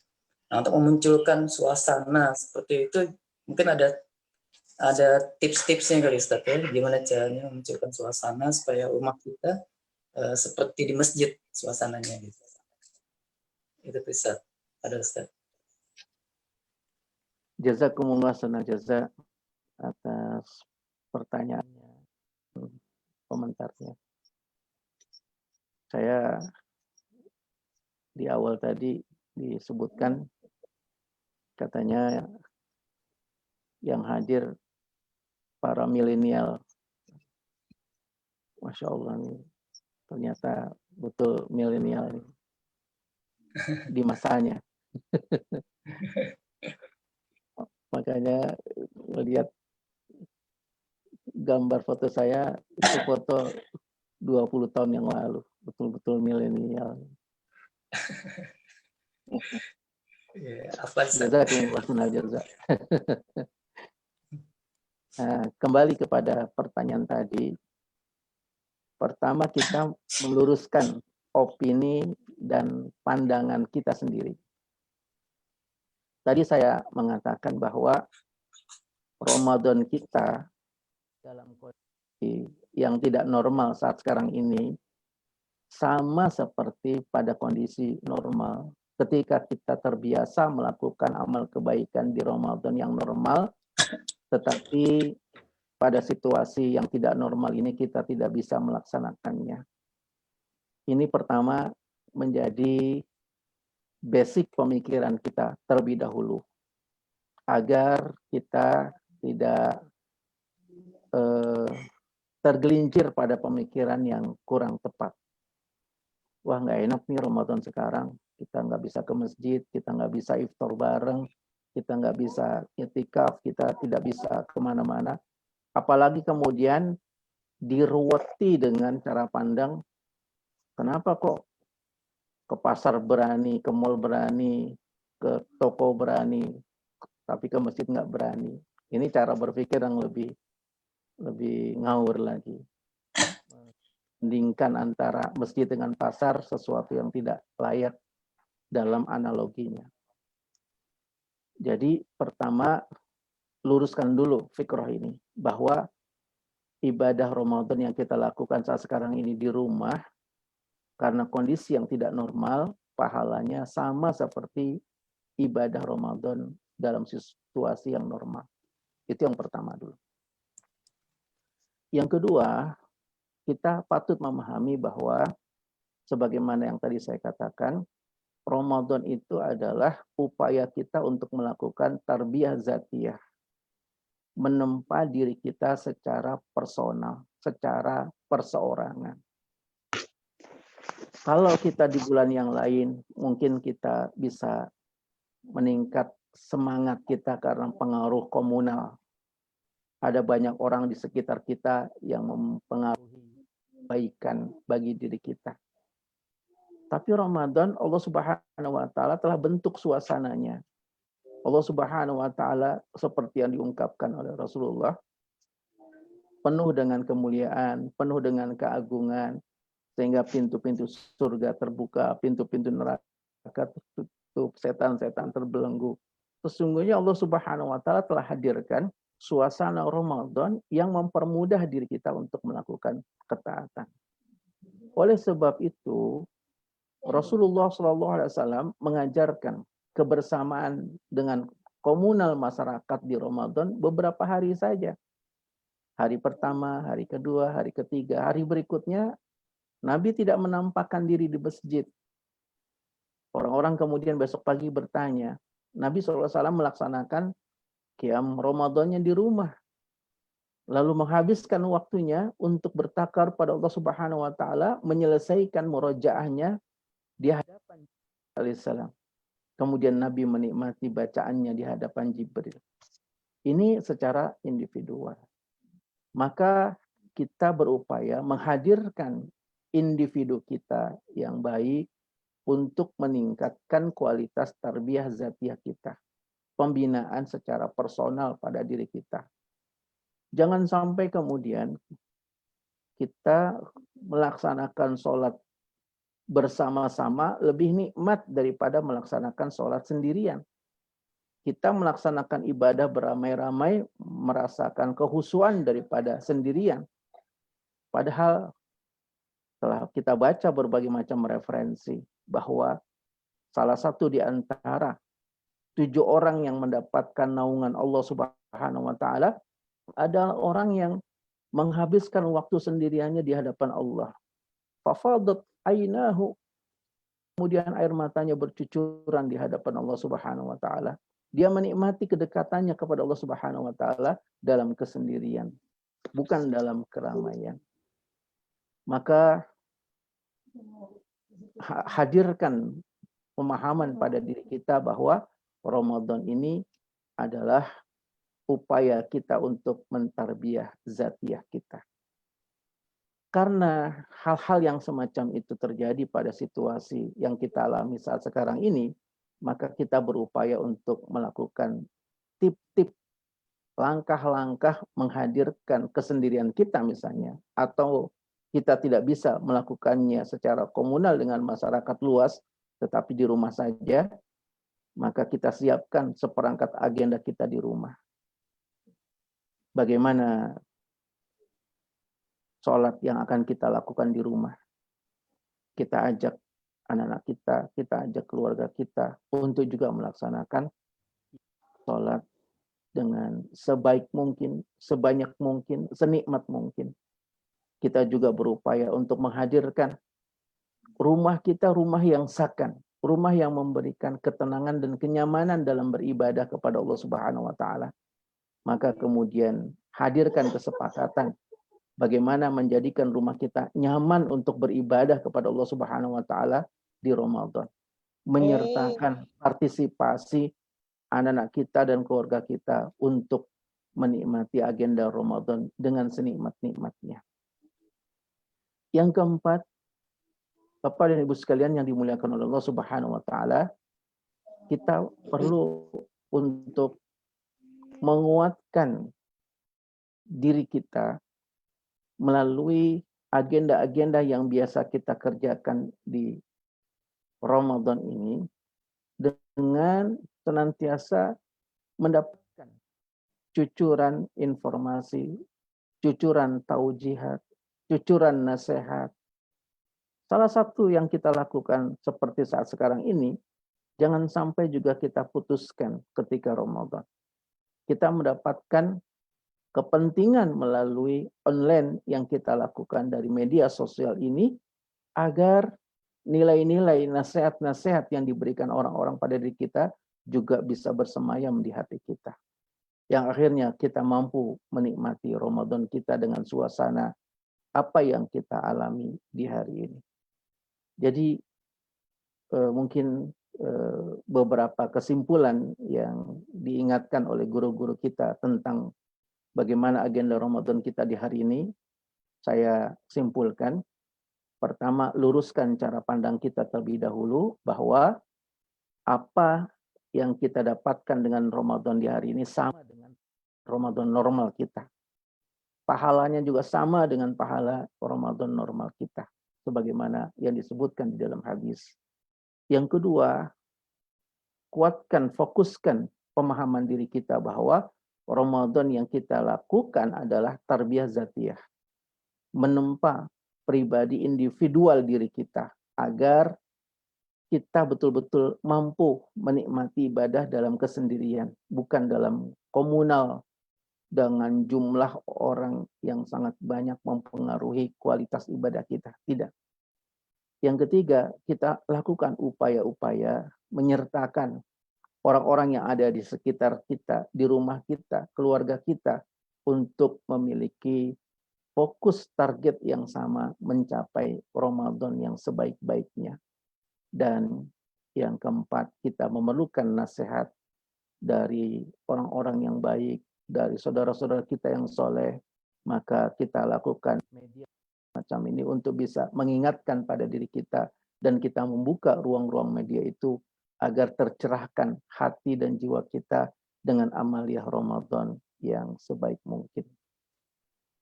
Nah, untuk memunculkan suasana seperti itu mungkin ada tips-tipsnya kali Ustaz ya, gimana caranya memunculkan suasana supaya rumah kita seperti di masjid suasananya gitu. Itu Ustaz. Ada Ustaz. Jazakumullah sana jaza atas pertanyaannya, komentarnya. Saya di awal tadi disebutkan katanya yang hadir para milenial. Masya Allah nih, ternyata betul milenial di masanya. Makanya melihat gambar foto saya, itu foto 20 tahun yang lalu, betul-betul milenial. Jazakumullah khairan jaza. Nah, kembali kepada pertanyaan tadi. Pertama kita meluruskan opini dan pandangan kita sendiri. Tadi saya mengatakan bahwa Ramadan kita dalam kondisi yang tidak normal saat sekarang ini sama seperti pada kondisi normal. Ketika kita terbiasa melakukan amal kebaikan di Ramadan yang normal, tetapi pada situasi yang tidak normal ini kita tidak bisa melaksanakannya. Ini pertama menjadi basic pemikiran kita terlebih dahulu. Agar kita tidak tergelincir pada pemikiran yang kurang tepat. Wah, nggak enak nih Ramadan sekarang. Kita nggak bisa ke masjid, kita nggak bisa iftar bareng, kita nggak bisa i'tikaf, kita tidak bisa kemana-mana. Apalagi kemudian diruweti dengan cara pandang, kenapa kok ke pasar berani, ke mall berani, ke toko berani, tapi ke masjid nggak berani. Ini cara berpikir yang lebih ngawur lagi. Bandingkan antara masjid dengan pasar sesuatu yang tidak layak dalam analoginya. Jadi pertama luruskan dulu fikroh ini bahwa ibadah Ramadan yang kita lakukan saat sekarang ini di rumah karena kondisi yang tidak normal, pahalanya sama seperti ibadah Ramadan dalam situasi yang normal. Itu yang pertama dulu. Yang kedua, kita patut memahami bahwa sebagaimana yang tadi saya katakan, Ramadan itu adalah upaya kita untuk melakukan tarbiyah zatiyah, menempa diri kita secara personal, secara perseorangan. Kalau kita di bulan yang lain, mungkin kita bisa meningkat semangat kita karena pengaruh komunal. Ada banyak orang di sekitar kita yang mempengaruhi kebaikan bagi diri kita. Tapi Ramadan, Allah Subhanahu wa Ta'ala telah bentuk suasananya. Allah Subhanahu wa Ta'ala seperti yang diungkapkan oleh Rasulullah, penuh dengan kemuliaan, penuh dengan keagungan, sehingga pintu-pintu surga terbuka, pintu-pintu neraka tertutup, setan-setan terbelenggu. Sesungguhnya Allah Subhanahu wa Ta'ala telah hadirkan suasana Ramadan yang mempermudah diri kita untuk melakukan ketaatan. Oleh sebab itu, Rasulullah SAW mengajarkan kebersamaan dengan komunal masyarakat di Ramadan beberapa hari saja. Hari pertama, hari kedua, hari ketiga, hari berikutnya Nabi tidak menampakkan diri di masjid. Orang-orang kemudian besok pagi bertanya, Nabi SAW melaksanakan qiyam Ramadannya di rumah. Lalu menghabiskan waktunya untuk bertakar pada Allah Subhanahu wa Ta'ala, menyelesaikan murojaahnya di hadapan Alaihissalam. Kemudian Nabi menikmati bacaannya di hadapan Jibril. Ini secara individual. Maka kita berupaya menghadirkan individu kita yang baik untuk meningkatkan kualitas tarbiyah zatiyah kita. Pembinaan secara personal pada diri kita. Jangan sampai kemudian kita melaksanakan sholat bersama-sama lebih nikmat daripada melaksanakan sholat sendirian. Kita melaksanakan ibadah beramai-ramai, merasakan kehusuan daripada sendirian. Padahal setelah kita baca berbagai macam referensi, bahwa salah satu di antara 7 orang yang mendapatkan naungan Allah Subhanahu wa Ta'ala adalah orang yang menghabiskan waktu sendiriannya di hadapan Allah. Fafadat ainahu, kemudian air matanya bercucuran di hadapan Allah Subhanahu wa Ta'ala. Dia menikmati kedekatannya kepada Allah Subhanahu wa Ta'ala dalam kesendirian, bukan dalam keramaian. Maka hadirkan pemahaman pada diri kita bahwa Ramadan ini adalah upaya kita untuk mentarbiyah zatiyah kita. Karena hal-hal yang semacam itu terjadi pada situasi yang kita alami saat sekarang ini, maka kita berupaya untuk melakukan tip-tip, langkah-langkah menghadirkan kesendirian kita misalnya, atau kita tidak bisa melakukannya secara komunal dengan masyarakat luas, tetapi di rumah saja, maka kita siapkan seperangkat agenda kita di rumah. Bagaimana sholat yang akan kita lakukan di rumah. Kita ajak anak-anak kita ajak keluarga kita untuk juga melaksanakan sholat dengan sebaik mungkin, sebanyak mungkin, senikmat mungkin. Kita juga berupaya untuk menghadirkan rumah kita, rumah yang sakan, rumah yang memberikan ketenangan dan kenyamanan dalam beribadah kepada Allah Subhanahu wa Ta'ala. Maka kemudian hadirkan kesepakatan bagaimana menjadikan rumah kita nyaman untuk beribadah kepada Allah Subhanahu wa Ta'ala di Ramadan. Menyertakan partisipasi anak-anak kita dan keluarga kita untuk menikmati agenda Ramadan dengan senikmat-nikmatnya. Yang keempat, Bapak dan Ibu sekalian yang dimuliakan oleh Allah Subhanahu wa Ta'ala, kita perlu untuk menguatkan diri kita melalui agenda-agenda yang biasa kita kerjakan di Ramadan ini dengan senantiasa mendapatkan cucuran informasi, cucuran taujihat, cucuran nasihat. Salah satu yang kita lakukan seperti saat sekarang ini, jangan sampai juga kita putuskan ketika Ramadan. Kita mendapatkan kepentingan melalui online yang kita lakukan dari media sosial ini agar nilai-nilai, nasihat-nasihat yang diberikan orang-orang pada diri kita juga bisa bersemayam di hati kita. Yang akhirnya kita mampu menikmati Ramadan kita dengan suasana apa yang kita alami di hari ini. Jadi mungkin beberapa kesimpulan yang diingatkan oleh guru-guru kita tentang bagaimana agenda Ramadan kita di hari ini, saya simpulkan. Pertama, luruskan cara pandang kita terlebih dahulu bahwa apa yang kita dapatkan dengan Ramadan di hari ini sama dengan Ramadan normal kita. Pahalanya juga sama dengan pahala Ramadan normal kita, sebagaimana yang disebutkan di dalam hadis. Yang kedua, kuatkan, fokuskan pemahaman diri kita bahwa Ramadan yang kita lakukan adalah tarbiyah zatiyah. Menempa pribadi individual diri kita agar kita betul-betul mampu menikmati ibadah dalam kesendirian, bukan dalam komunal dengan jumlah orang yang sangat banyak mempengaruhi kualitas ibadah kita. Tidak. Yang ketiga, kita lakukan upaya-upaya menyertakan orang-orang yang ada di sekitar kita, di rumah kita, keluarga kita, untuk memiliki fokus target yang sama mencapai Ramadan yang sebaik-baiknya. Dan yang keempat, kita memerlukan nasihat dari orang-orang yang baik, dari saudara-saudara kita yang soleh, maka kita lakukan media macam ini untuk bisa mengingatkan pada diri kita, dan kita membuka ruang-ruang media itu agar tercerahkan hati dan jiwa kita dengan amaliyah Ramadan yang sebaik mungkin.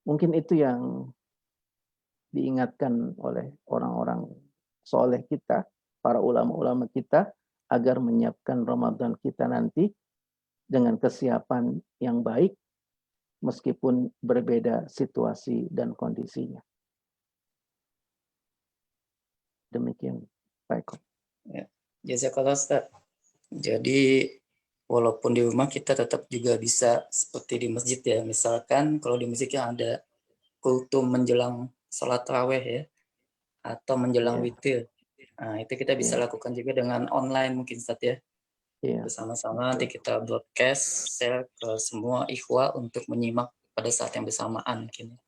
Mungkin itu yang diingatkan oleh orang-orang soleh kita, para ulama-ulama kita, agar menyiapkan Ramadan kita nanti dengan kesiapan yang baik, meskipun berbeda situasi dan kondisinya. Demikian, Pak. Ya, jazakallah Ustaz. Jadi walaupun di rumah kita tetap juga bisa seperti di masjid ya. Misalkan kalau di masjid yang ada kultum menjelang sholat tarawih ya, atau menjelang witir. Nah, itu kita bisa lakukan juga dengan online mungkin Ustaz ya. Bersama-sama nanti kita broadcast, share ke semua ikhwah untuk menyimak pada saat yang bersamaan mungkin.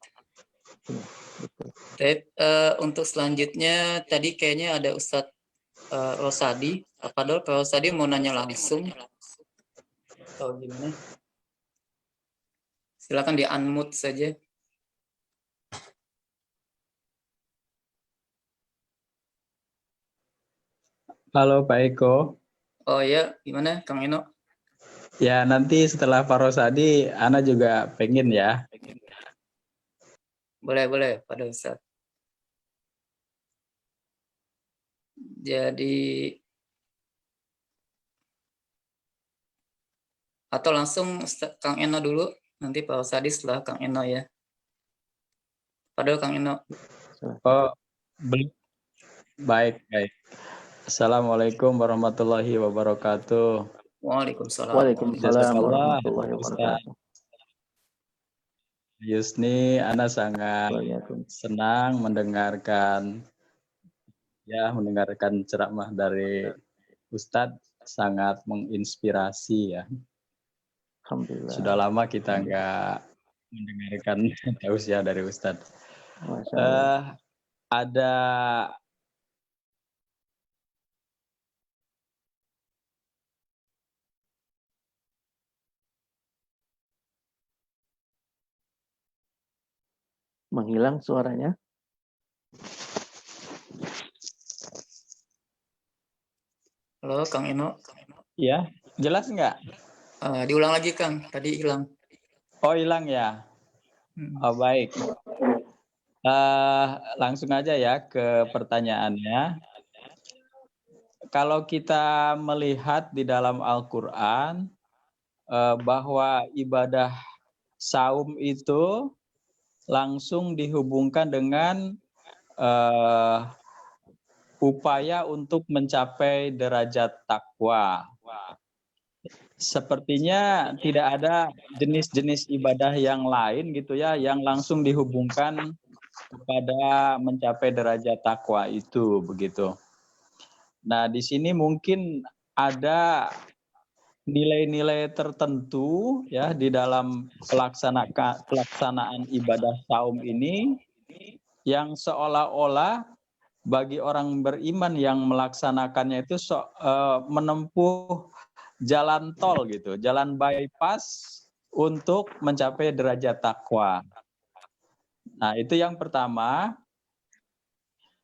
Untuk selanjutnya tadi kayaknya ada Ustadz Rosadi. Padahal Pak Rosadi mau nanya langsung atau gimana? Silakan di unmute saja. Halo Pak Eko. Oh ya, gimana Kang Eno? Ya nanti setelah Pak Rosadi, Ana juga pengen ya. Boleh Pak Ustadz. Jadi atau langsung Kang Eno dulu, nanti Pak Rosadi setelah Kang Eno ya. Padahal Kang Eno. Oh, baik. Assalamualaikum warahmatullahi wabarakatuh. Waalaikumsalam. Waalaikumsalam warahmatullahi wabarakatuh. Yusni, Ana sangat senang mendengarkan ceramah dari Ustadz, sangat menginspirasi ya. Alhamdulillah. Sudah lama kita nggak mendengarkan tausiah dari Ustadz. Ada menghilang suaranya. Halo Kang Eno. Ya, jelas nggak? Diulang lagi Kang, tadi hilang. Oh hilang ya? Oh baik. Langsung aja ya ke pertanyaannya. Kalau kita melihat di dalam Al-Quran bahwa ibadah saum itu langsung dihubungkan dengan upaya untuk mencapai derajat takwa. Sepertinya tidak ada jenis-jenis ibadah yang lain gitu ya, yang langsung dihubungkan kepada mencapai derajat takwa itu begitu. Nah, di sini mungkin ada nilai-nilai tertentu ya di dalam pelaksanaan ibadah saum ini yang seolah-olah bagi orang beriman yang melaksanakannya itu menempuh jalan tol gitu, jalan bypass untuk mencapai derajat takwa. Nah, itu yang pertama.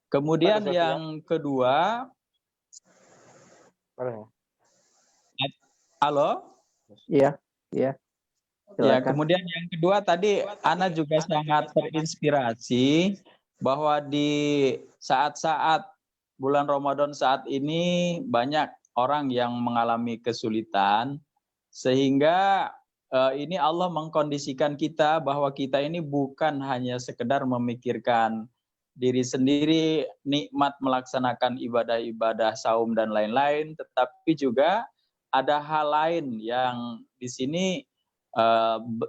Kemudian yang kedua, halo? Iya. Ya, Silakan. kemudian yang kedua tadi Ana juga sangat terinspirasi bahwa di saat-saat bulan Ramadan saat ini banyak orang yang mengalami kesulitan sehingga ini Allah mengkondisikan kita bahwa kita ini bukan hanya sekedar memikirkan diri sendiri, nikmat melaksanakan ibadah-ibadah saum dan lain-lain, tetapi juga ada hal lain yang di sini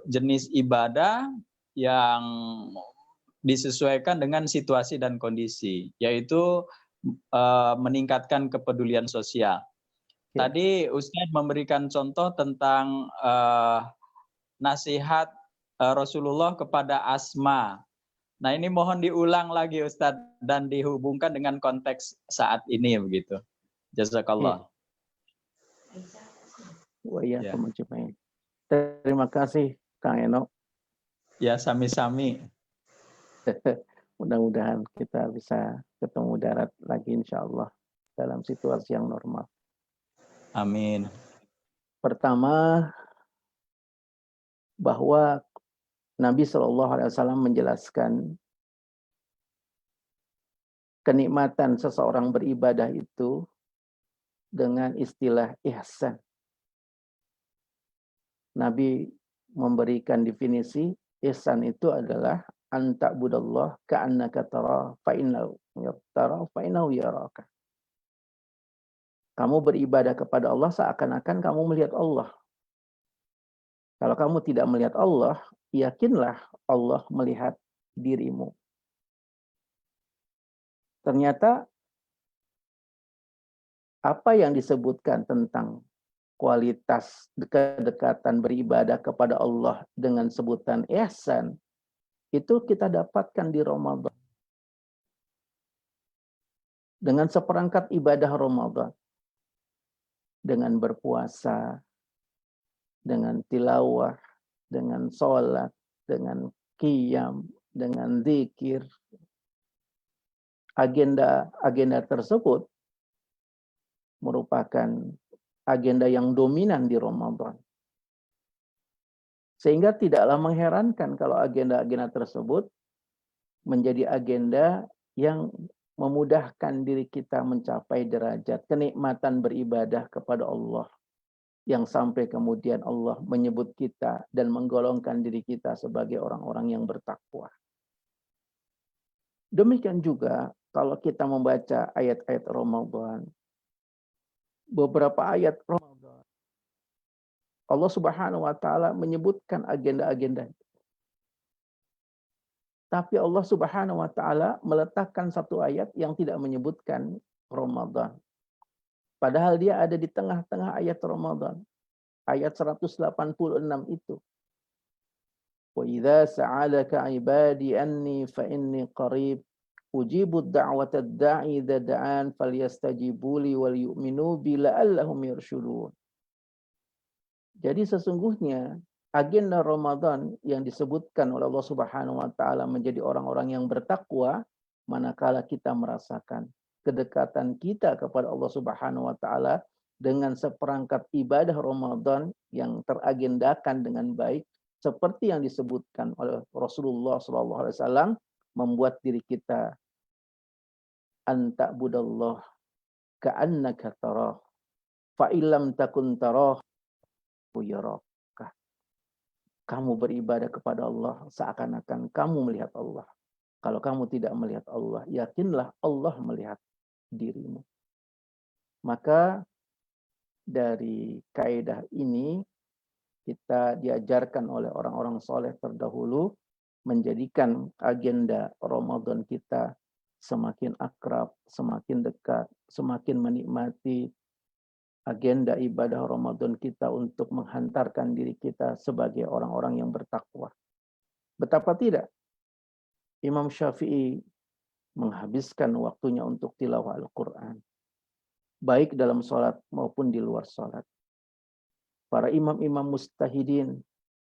jenis ibadah yang disesuaikan dengan situasi dan kondisi, yaitu meningkatkan kepedulian sosial. Tadi Ustadz memberikan contoh tentang nasihat Rasulullah kepada Asma. Nah, ini mohon diulang lagi Ustadz dan dihubungkan dengan konteks saat ini begitu. Jazakallah. Ya. Terima kasih Kang Eno. Ya, sami-sami. Mudah-mudahan kita bisa ketemu darat lagi insya Allah dalam situasi yang normal. Amin. Pertama, bahwa Nabi SAW menjelaskan kenikmatan seseorang beribadah itu dengan istilah ihsan. Nabi memberikan definisi ihsan itu adalah anta budallah ka'annaka tara fa innahu yaraka. Kamu beribadah kepada Allah seakan-akan kamu melihat Allah. Kalau kamu tidak melihat Allah, yakinlah Allah melihat dirimu. Ternyata apa yang disebutkan tentang kualitas kedekatan beribadah kepada Allah dengan sebutan ihsan, itu kita dapatkan di Ramadan. Dengan seperangkat ibadah Ramadan. Dengan berpuasa, dengan tilawah, dengan sholat, dengan qiyam, dengan zikir. Agenda tersebut merupakan agenda yang dominan di Ramadan. Sehingga tidaklah mengherankan kalau agenda-agenda tersebut menjadi agenda yang memudahkan diri kita mencapai derajat kenikmatan beribadah kepada Allah. Yang sampai kemudian Allah menyebut kita dan menggolongkan diri kita sebagai orang-orang yang bertakwa. Demikian juga kalau kita membaca ayat-ayat Ramadan. Beberapa ayat Ramadan. Allah Subhanahu wa taala menyebutkan agenda-agenda. Tapi Allah Subhanahu wa taala meletakkan satu ayat yang tidak menyebutkan Ramadan. Padahal dia ada di tengah-tengah ayat Ramadan. Ayat 186 itu. Wa idza sa'alaka 'ibadi anni fa inni qarib ujibu da'wata da'i idza da'an falyastajibu li wal yu'minu bi la'allahum yarshudun. Jadi sesungguhnya agenda Ramadan yang disebutkan oleh Allah Subhanahu wa taala menjadi orang-orang yang bertakwa manakala kita merasakan kedekatan kita kepada Allah Subhanahu wa taala dengan seperangkat ibadah Ramadan yang teragendakan dengan baik seperti yang disebutkan oleh Rasulullah SAW, membuat diri kita anta budallah ka'annaka tarah fa illam takun tarah yaraka. Kamu beribadah kepada Allah seakan-akan kamu melihat Allah. Kalau kamu tidak melihat Allah, yakinlah Allah melihat dirimu. Maka dari kaidah ini kita diajarkan oleh orang-orang soleh terdahulu menjadikan agenda Ramadan kita semakin akrab, semakin dekat, semakin menikmati agenda ibadah Ramadan kita untuk menghantarkan diri kita sebagai orang-orang yang bertakwa. Betapa tidak Imam Syafi'i menghabiskan waktunya untuk tilawah Al-Quran, baik dalam sholat maupun di luar sholat. Para imam-imam mustahidin,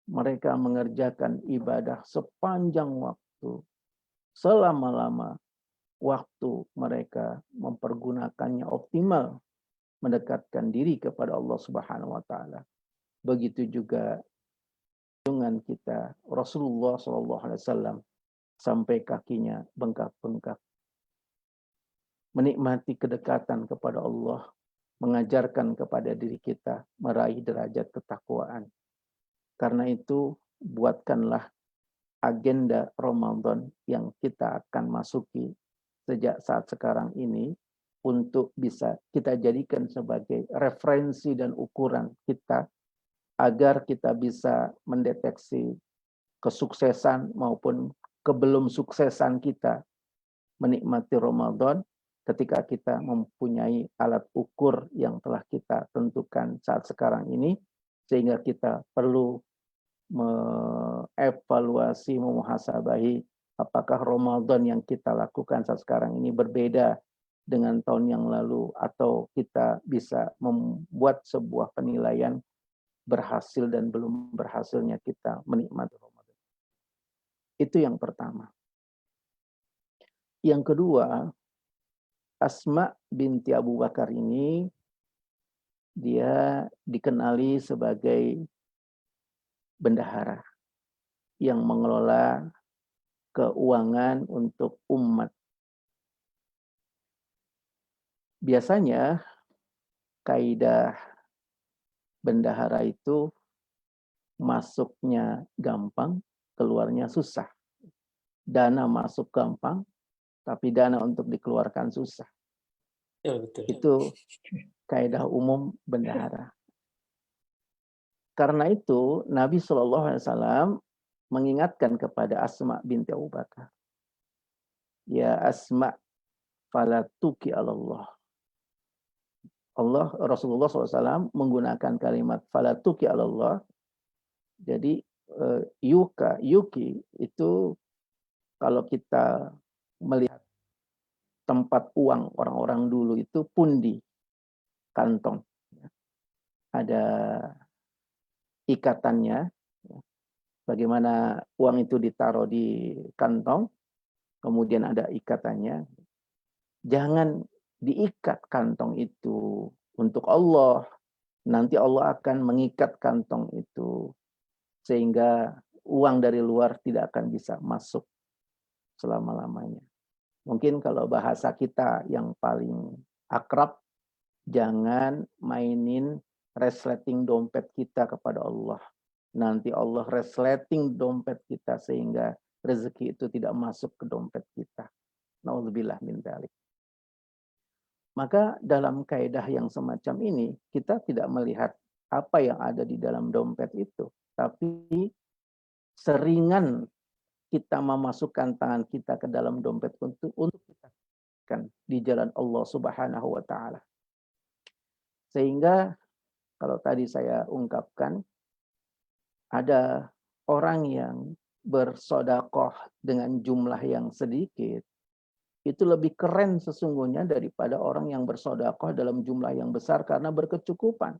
mereka mengerjakan ibadah sepanjang waktu, selama-lama waktu mereka mempergunakannya optimal, mendekatkan diri kepada Allah Subhanahu wa taala. Begitu juga dengan kita Rasulullah SAW sampai kakinya bengkak-bengkak. Menikmati kedekatan kepada Allah, mengajarkan kepada diri kita meraih derajat ketakwaan. Karena itu, buatkanlah agenda Ramadan yang kita akan masuki sejak saat sekarang ini untuk bisa kita jadikan sebagai referensi dan ukuran kita agar kita bisa mendeteksi kesuksesan maupun kebelum suksesan kita menikmati Ramadan ketika kita mempunyai alat ukur yang telah kita tentukan saat sekarang ini, sehingga kita perlu mengevaluasi, memuhasabahi apakah Ramadan yang kita lakukan saat sekarang ini berbeda dengan tahun yang lalu, atau kita bisa membuat sebuah penilaian berhasil dan belum berhasilnya kita menikmati Ramadan. Itu yang pertama. Yang kedua, Asma binti Abu Bakar ini dia dikenali sebagai bendahara yang mengelola keuangan untuk umat. Biasanya kaidah bendahara itu masuknya gampang, keluarnya susah. Dana masuk gampang, tapi dana untuk dikeluarkan susah. Ya, betul. Itu kaidah umum bendahara. Karena itu Nabi SAW mengingatkan kepada Asma binti Abu Bakar, ya Asma, falatuki Allah. Rasulullah SAW menggunakan kalimat falatuki Allah. Jadi yuki itu kalau kita melihat tempat uang orang-orang dulu itu pundi, kantong. Ada ikatannya, bagaimana uang itu ditaruh di kantong, kemudian ada ikatannya. Jangan diikat kantong itu untuk Allah. Nanti Allah akan mengikat kantong itu, sehingga uang dari luar tidak akan bisa masuk selama-lamanya. Mungkin kalau bahasa kita yang paling akrab, jangan mainin resleting dompet kita kepada Allah. Nanti Allah resleting dompet kita sehingga rezeki itu tidak masuk ke dompet kita. Na'udzubillah min dzalik. Maka dalam kaidah yang semacam ini, kita tidak melihat apa yang ada di dalam dompet itu, tapi seringan kita memasukkan tangan kita ke dalam dompet untuk kita di jalan Allah Subhanahu wa taala. Sehingga kalau tadi saya ungkapkan, ada orang yang bersodakoh dengan jumlah yang sedikit, itu lebih keren sesungguhnya daripada orang yang bersodakoh dalam jumlah yang besar karena berkecukupan.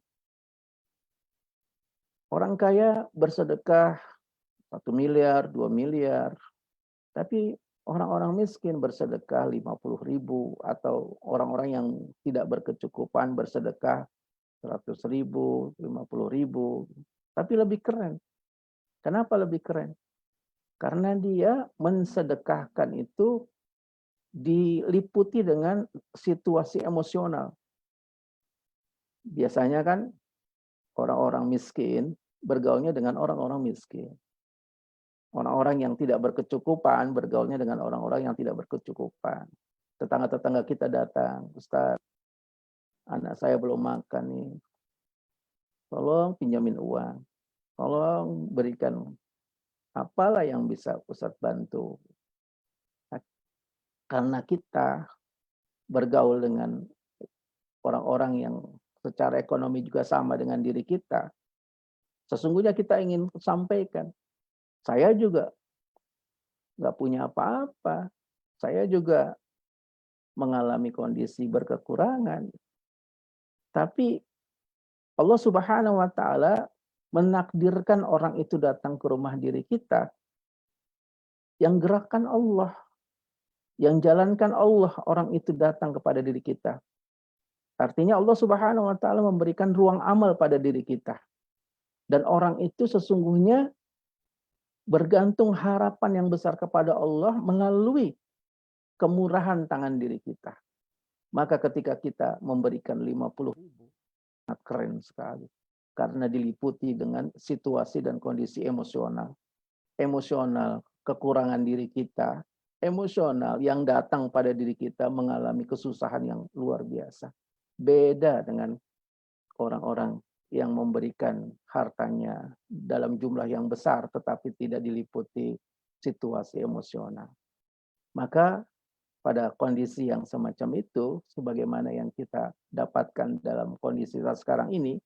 Orang kaya bersedekah 1 miliar, 2 miliar, tapi orang-orang miskin bersedekah 50.000, atau orang-orang yang tidak berkecukupan bersedekah 100.000, 50.000, tapi lebih keren. Kenapa lebih keren? Karena dia mensedekahkan itu diliputi dengan situasi emosional. Biasanya kan orang-orang miskin bergaulnya dengan orang-orang miskin. Orang-orang yang tidak berkecukupan bergaulnya dengan orang-orang yang tidak berkecukupan. Tetangga-tetangga kita datang, Ustaz, anak saya belum makan nih. Tolong pinjamin uang. Tolong berikan Apalah yang bisa Ustadz bantu? Karena kita bergaul dengan orang-orang yang secara ekonomi juga sama dengan diri kita, sesungguhnya kita ingin sampaikan, saya juga nggak punya apa-apa. Saya juga mengalami kondisi berkekurangan. Tapi Allah Subhanahu wa Ta'ala menakdirkan orang itu datang ke rumah diri kita, yang gerakan Allah, yang jalankan Allah, orang itu datang kepada diri kita. Artinya Allah Subhanahu wa Ta'ala memberikan ruang amal pada diri kita. Dan orang itu sesungguhnya bergantung harapan yang besar kepada Allah melalui kemurahan tangan diri kita. Maka ketika kita memberikan 50.000, sangat keren sekali. Karena diliputi dengan situasi dan kondisi emosional. Emosional, kekurangan diri kita. Emosional yang datang pada diri kita mengalami kesusahan yang luar biasa. Beda dengan orang-orang yang memberikan hartanya dalam jumlah yang besar tetapi tidak diliputi situasi emosional. Maka pada kondisi yang semacam itu, sebagaimana yang kita dapatkan dalam kondisi sekarang ini,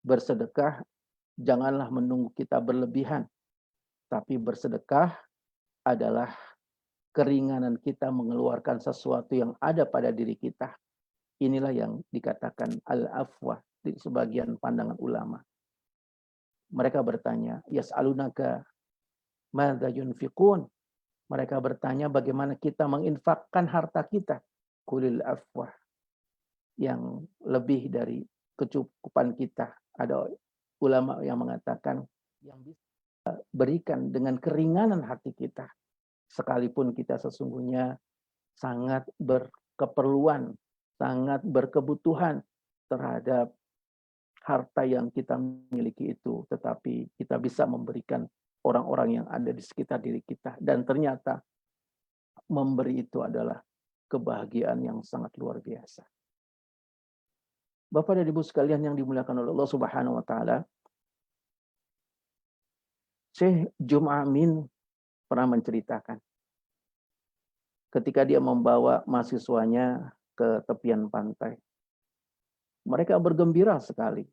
bersedekah janganlah menunggu kita berlebihan, tapi bersedekah adalah keringanan kita mengeluarkan sesuatu yang ada pada diri kita. Inilah yang dikatakan al-afwah di sebagian pandangan ulama. Mereka bertanya, yas'alunaka madza yunfiqun? Mereka bertanya bagaimana kita menginfakkan harta kita. Kulil afwah. Yang lebih dari kecukupan kita. Ada ulama yang mengatakan yang bisa berikan dengan keringanan hati kita. Sekalipun kita sesungguhnya sangat berkeperluan, sangat berkebutuhan terhadap harta yang kita miliki itu. Tetapi kita bisa memberikan orang-orang yang ada di sekitar diri kita. Dan ternyata memberi itu adalah kebahagiaan yang sangat luar biasa. Bapak dan Ibu sekalian yang dimuliakan oleh Allah Subhanahu wa Ta'ala, Syekh Jum' Amin pernah menceritakan ketika dia membawa mahasiswanya ke tepian pantai. Mereka bergembira sekali.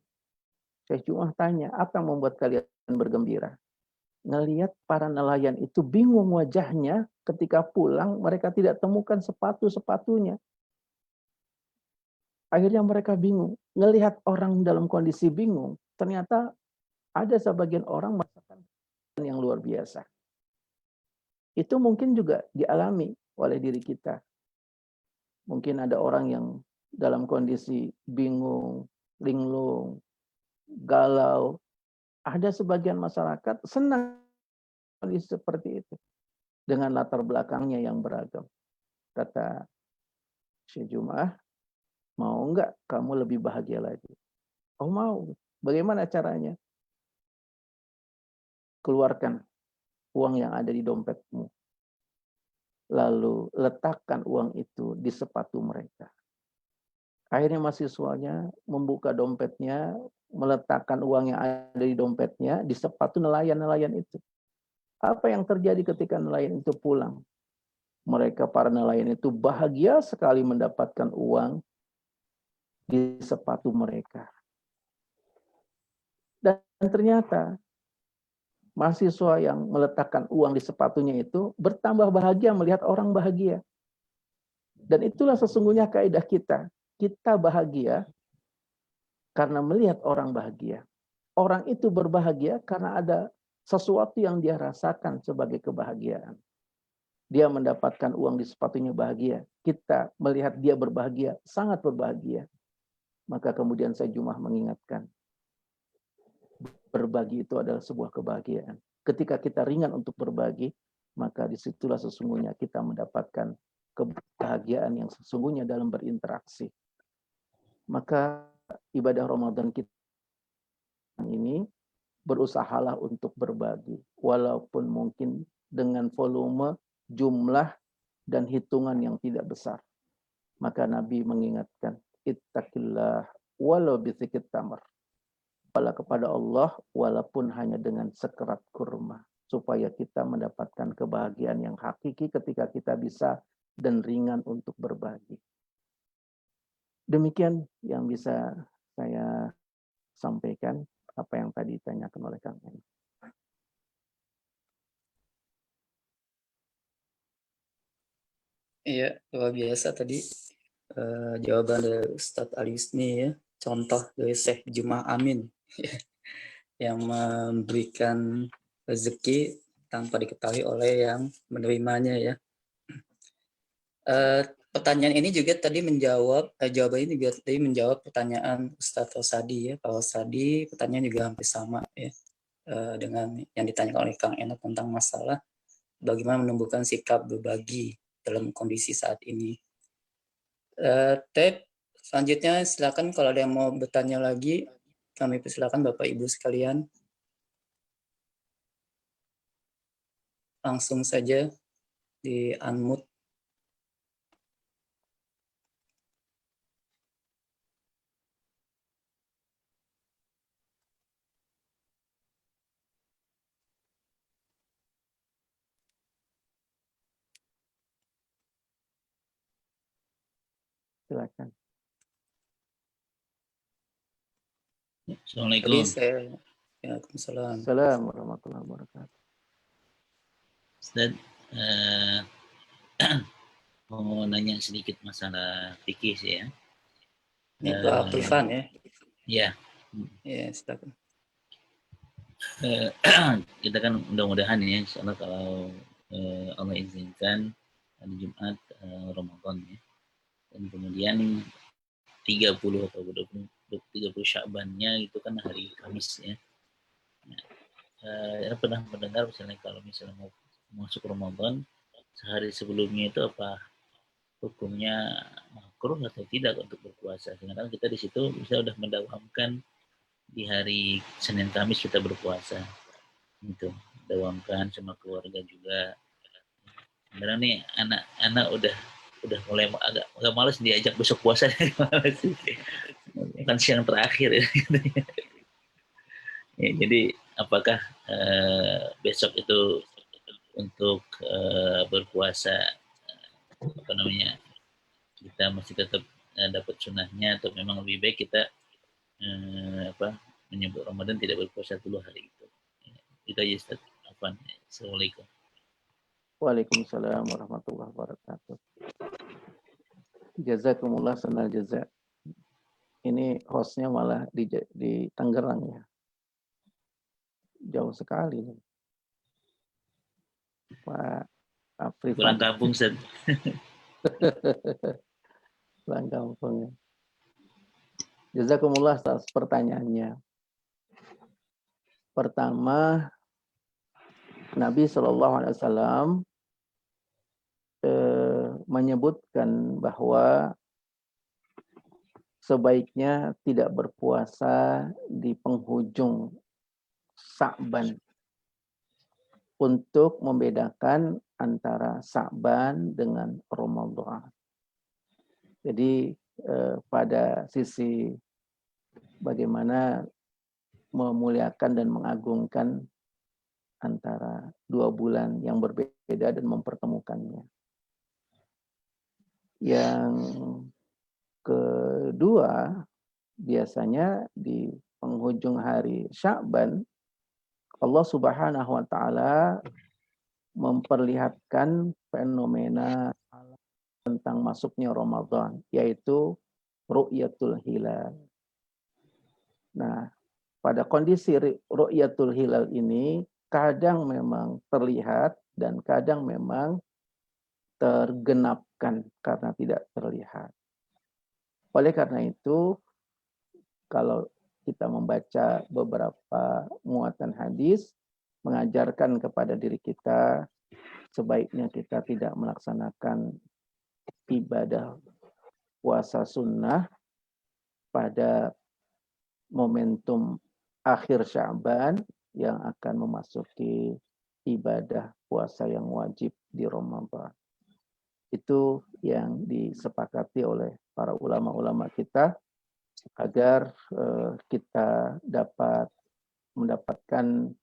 Syekh Jum' tanya, apa yang membuat kalian bergembira? Ngelihat para nelayan itu bingung wajahnya ketika pulang, mereka tidak temukan sepatu-sepatunya. Akhirnya mereka bingung. Ngelihat orang dalam kondisi bingung, ternyata ada sebagian orang merasakan yang luar biasa. Itu mungkin juga dialami oleh diri kita. Mungkin ada orang yang dalam kondisi bingung, linglung, galau. Ada sebagian masyarakat senang kondisi seperti itu. Dengan latar belakangnya yang beragam. Kata Syekh Jum'ah, mau enggak kamu lebih bahagia lagi? Oh mau. Bagaimana caranya? Keluarkan uang yang ada di dompetmu. Lalu letakkan uang itu di sepatu mereka. Akhirnya mahasiswanya membuka dompetnya, meletakkan uang yang ada di dompetnya di sepatu nelayan-nelayan itu. Apa yang terjadi ketika nelayan itu pulang? Mereka para nelayan itu bahagia sekali mendapatkan uang di sepatu mereka. Dan ternyata mahasiswa yang meletakkan uang di sepatunya itu bertambah bahagia melihat orang bahagia. Dan itulah sesungguhnya kaidah kita. Kita bahagia karena melihat orang bahagia. Orang itu berbahagia karena ada sesuatu yang dia rasakan sebagai kebahagiaan. Dia mendapatkan uang di sepatunya bahagia. Kita melihat dia berbahagia, sangat berbahagia. Maka kemudian saya Jum'ah mengingatkan, berbagi itu adalah sebuah kebahagiaan. Ketika kita ringan untuk berbagi, maka disitulah sesungguhnya kita mendapatkan kebahagiaan yang sesungguhnya dalam berinteraksi. Maka ibadah Ramadan kita ini berusahalah untuk berbagi. Walaupun mungkin dengan volume, jumlah, dan hitungan yang tidak besar. Maka Nabi mengingatkan, ittaqillah walau bisikit tamar. Kepada Allah walaupun hanya dengan sekerat kurma. supaya kita mendapatkan kebahagiaan yang hakiki ketika kita bisa dan ringan untuk berbagi. Demikian yang bisa saya sampaikan apa yang tadi ditanyakan oleh Kang Eni. Iya, luar biasa tadi jawaban dari Ustadz Alisni ya. Contoh dari Syekh Jumah Amin yang memberikan rezeki tanpa diketahui oleh yang menerimanya ya. Pertanyaan ini juga tadi menjawab, jawaban ini juga tadi menjawab pertanyaan Ustadz Rosadi ya. Pak Rosadi pertanyaan juga hampir sama ya dengan yang ditanyakan oleh Kang Enak tentang masalah bagaimana menumbuhkan sikap berbagi dalam kondisi saat ini. Ted, selanjutnya silakan kalau ada yang mau bertanya lagi, kami persilakan Bapak Ibu sekalian. Langsung saja di unmute. Silakan. Assalamualaikum. Tadi saya, Waalaikumsalam. Assalamualaikum warahmatullahi wabarakatuh. Ustaz, mau nanya sedikit masalah fikih sih ya. Ini Pak Irfan ya. Ya. Ya, silakan. Kita kan mudah-mudahan ya, insya Allah kalau Allah izinkan hari Jumat Ramadan ya. Dan kemudian 30 atau 30 Sya'bannya itu kan hari Kamis ya. Nah, pernah mendengar misalnya kalau misalnya mau masuk Ramadan sehari sebelumnya itu apa hukumnya makruh atau tidak untuk berpuasa? Sedangkan kita di situ bisa udah mendawamkan di hari Senin Kamis kita berpuasa, gitu, dawamkan sama keluarga juga. Sebenarnya nih anak-anak udah mulai agak malas diajak besok puasa, kan siang terakhir ya. Ya, jadi apakah besok itu untuk berpuasa apa namanya kita masih tetap dapat sunnahnya atau memang lebih baik kita menyebut Ramadan tidak berpuasa dulu hari itu. Itu aja Ustaz. Assalamualaikum. Waalaikumsalam warahmatullahi wabarakatuh. Jazakumullah sanal jazak. Ini hostnya malah di Tangerang ya. Jauh sekali. Pak Afrifan. Pulang kampung Ustaz. Pulang kampung ya. Jazakumullah atas pertanyaannya. Pertama, Nabi SAW menyebutkan bahwa sebaiknya tidak berpuasa di penghujung Sa'ban untuk membedakan antara Sa'ban dengan Ramadan. Jadi pada sisi bagaimana memuliakan dan mengagungkan antara dua bulan yang berbeda dan mempertemukannya. Yang kedua, biasanya di penghujung hari Sya'ban, Allah Subhanahu wa Ta'ala memperlihatkan fenomena tentang masuknya Ramadan, yaitu ru'yatul hilal. Nah, pada kondisi ru'yatul hilal ini kadang memang terlihat dan kadang memang tergenapkan karena tidak terlihat. Oleh karena itu, kalau kita membaca beberapa muatan hadis, mengajarkan kepada diri kita, sebaiknya kita tidak melaksanakan ibadah puasa sunnah pada momentum akhir Sya'ban yang akan memasuki ibadah puasa yang wajib di Ramadan. Itu yang disepakati oleh para ulama-ulama kita agar kita dapat mendapatkan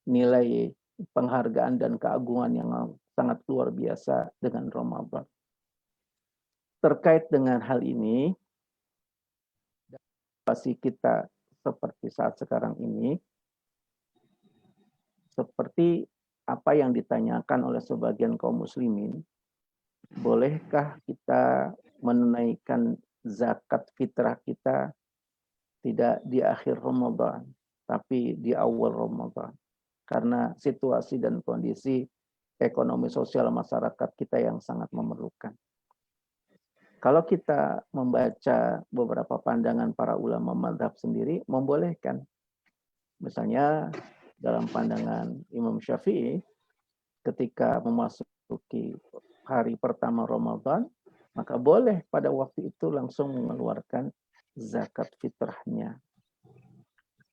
nilai penghargaan dan keagungan yang sangat luar biasa dengan Ramadan. Terkait dengan hal ini, situasi kita seperti saat sekarang ini, seperti apa yang ditanyakan oleh sebagian kaum muslimin, bolehkah kita menunaikan zakat fitrah kita tidak di akhir Ramadan, tapi di awal Ramadan? Karena situasi dan kondisi ekonomi sosial masyarakat kita yang sangat memerlukan. Kalau kita membaca beberapa pandangan para ulama mazhab sendiri, membolehkan. Misalnya dalam pandangan Imam Syafi'i, ketika memasuki hari pertama Ramadan, maka boleh pada waktu itu langsung mengeluarkan zakat fitrahnya.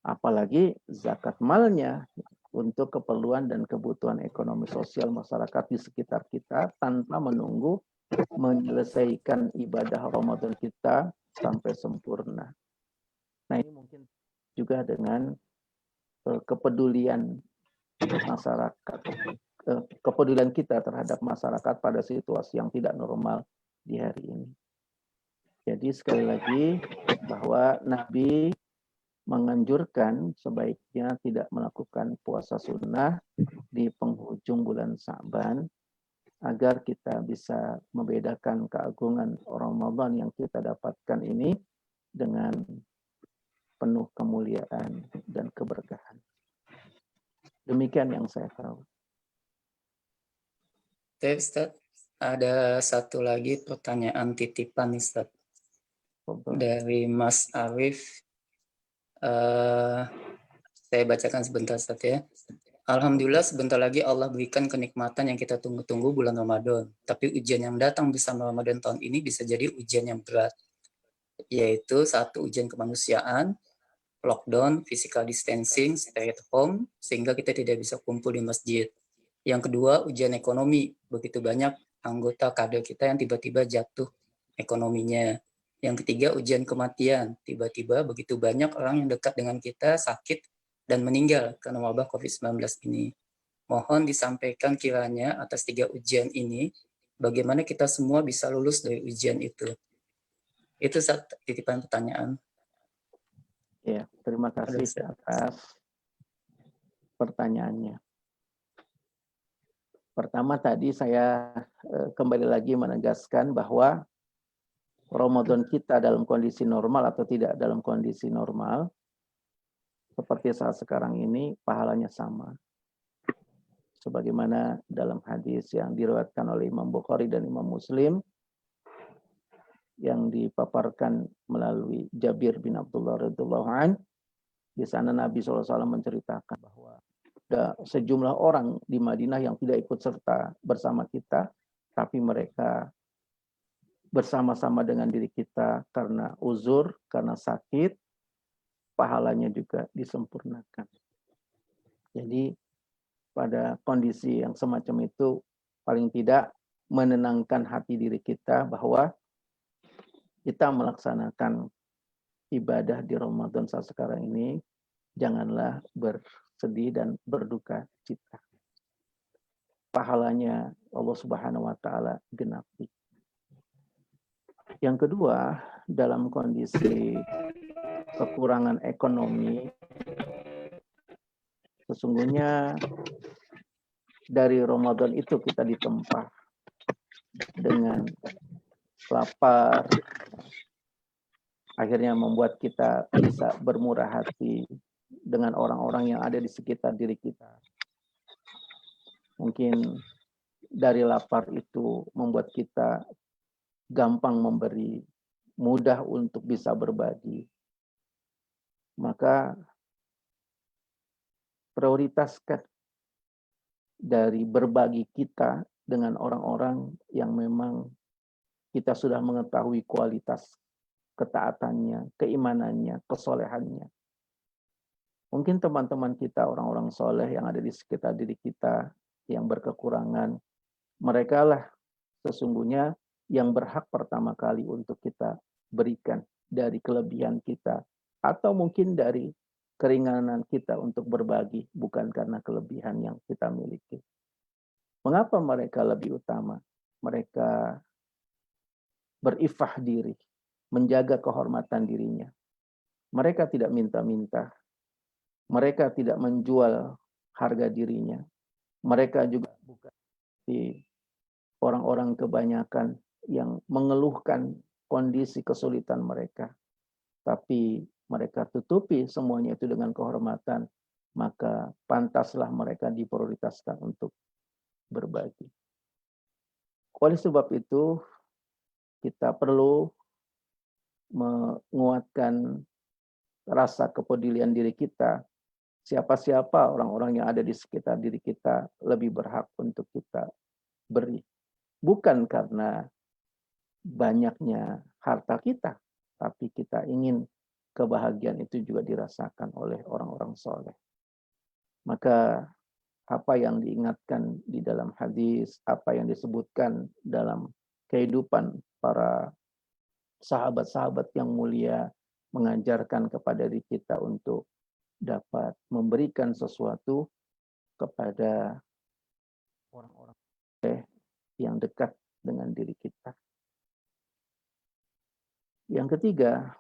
Apalagi zakat malnya untuk keperluan dan kebutuhan ekonomi sosial masyarakat di sekitar kita tanpa menunggu menyelesaikan ibadah Ramadan kita sampai sempurna. Nah, ini mungkin juga dengan kepedulian masyarakat, kepedulian kita terhadap masyarakat pada situasi yang tidak normal di hari ini. Jadi sekali lagi bahwa Nabi menganjurkan sebaiknya tidak melakukan puasa sunnah di penghujung bulan Sa'ban, agar kita bisa membedakan keagungan Ramadan yang kita dapatkan ini dengan penuh kemuliaan dan keberkahan. Demikian yang saya tahu. Oke, Ustaz. Ada satu lagi pertanyaan titipan, Ustaz. Dari Mas Arif. Saya bacakan sebentar, Ustaz ya. Alhamdulillah sebentar lagi Allah berikan kenikmatan yang kita tunggu-tunggu bulan Ramadan. Tapi ujian yang datang bersama Ramadan tahun ini bisa jadi ujian yang berat. Yaitu satu, ujian kemanusiaan, lockdown, physical distancing, stay at home, sehingga kita tidak bisa kumpul di masjid. Yang kedua, ujian ekonomi. Begitu banyak anggota kader kita yang tiba-tiba jatuh ekonominya. Yang ketiga, ujian kematian. Tiba-tiba begitu banyak orang yang dekat dengan kita sakit dan meninggal karena wabah COVID-19 ini. Mohon disampaikan kiranya atas 3 ujian ini, bagaimana kita semua bisa lulus dari ujian itu. Itu titipan pertanyaan. Ya, terima kasih atas pertanyaannya. Pertama tadi saya kembali lagi menegaskan bahwa Ramadan kita dalam kondisi normal atau tidak dalam kondisi normal, seperti saat sekarang ini, pahalanya sama. Sebagaimana dalam hadis yang diriwayatkan oleh Imam Bukhari dan Imam Muslim, yang dipaparkan melalui Jabir bin Abdullah radhiyallahu anhu, di sana Nabi SAW menceritakan bahwa ada sejumlah orang di Madinah yang tidak ikut serta bersama kita, tapi mereka bersama-sama dengan diri kita karena uzur, karena sakit, pahalanya juga disempurnakan. Jadi pada kondisi yang semacam itu paling tidak menenangkan hati diri kita bahwa kita melaksanakan ibadah di Ramadan saat sekarang ini, janganlah bersedih dan berduka cita. Pahalanya Allah Subhanahu wa taala genapi. Yang kedua, dalam kondisi kekurangan ekonomi, sesungguhnya dari Ramadan itu kita ditempa dengan lapar, akhirnya membuat kita bisa bermurah hati dengan orang-orang yang ada di sekitar diri kita. Mungkin dari lapar itu membuat kita gampang memberi, mudah untuk bisa berbagi. Maka prioritaskan dari berbagi kita dengan orang-orang yang memang kita sudah mengetahui kualitas ketaatannya, keimanannya, kesolehannya. Mungkin teman-teman kita, orang-orang soleh yang ada di sekitar diri kita, yang berkekurangan, mereka lah sesungguhnya yang berhak pertama kali untuk kita berikan dari kelebihan kita, atau mungkin dari keringanan kita untuk berbagi, bukan karena kelebihan yang kita miliki. Mengapa mereka lebih utama? Mereka berifah diri, menjaga kehormatan dirinya. Mereka tidak minta-minta. Mereka tidak menjual harga dirinya. Mereka juga bukan seperti orang-orang kebanyakan yang mengeluhkan kondisi kesulitan mereka. Tapi mereka tutupi semuanya itu dengan kehormatan. Maka pantaslah mereka diprioritaskan untuk berbagi. Oleh sebab itu, kita perlu menguatkan rasa kepedulian diri kita. Siapa-siapa orang-orang yang ada di sekitar diri kita lebih berhak untuk kita beri. Bukan karena banyaknya harta kita, tapi kita ingin kebahagiaan itu juga dirasakan oleh orang-orang soleh. Maka apa yang diingatkan di dalam hadis, apa yang disebutkan dalam kehidupan para sahabat-sahabat yang mulia mengajarkan kepada diri kita untuk dapat memberikan sesuatu kepada orang-orang yang dekat dengan diri kita. Yang ketiga,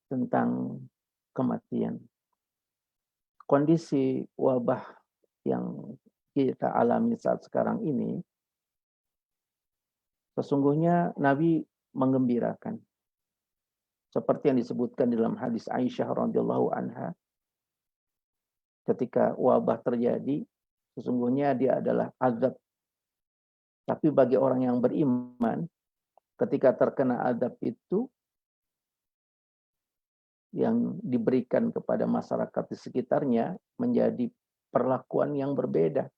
tentang kematian. Kondisi wabah yang kita alami saat sekarang ini, sesungguhnya Nabi menggembirakan. Seperti yang disebutkan dalam hadis Aisyah radhiyallahu anha, ketika wabah terjadi, sesungguhnya dia adalah azab. Tapi bagi orang yang beriman, ketika terkena azab itu, yang diberikan kepada masyarakat di sekitarnya menjadi perlakuan yang berbeda.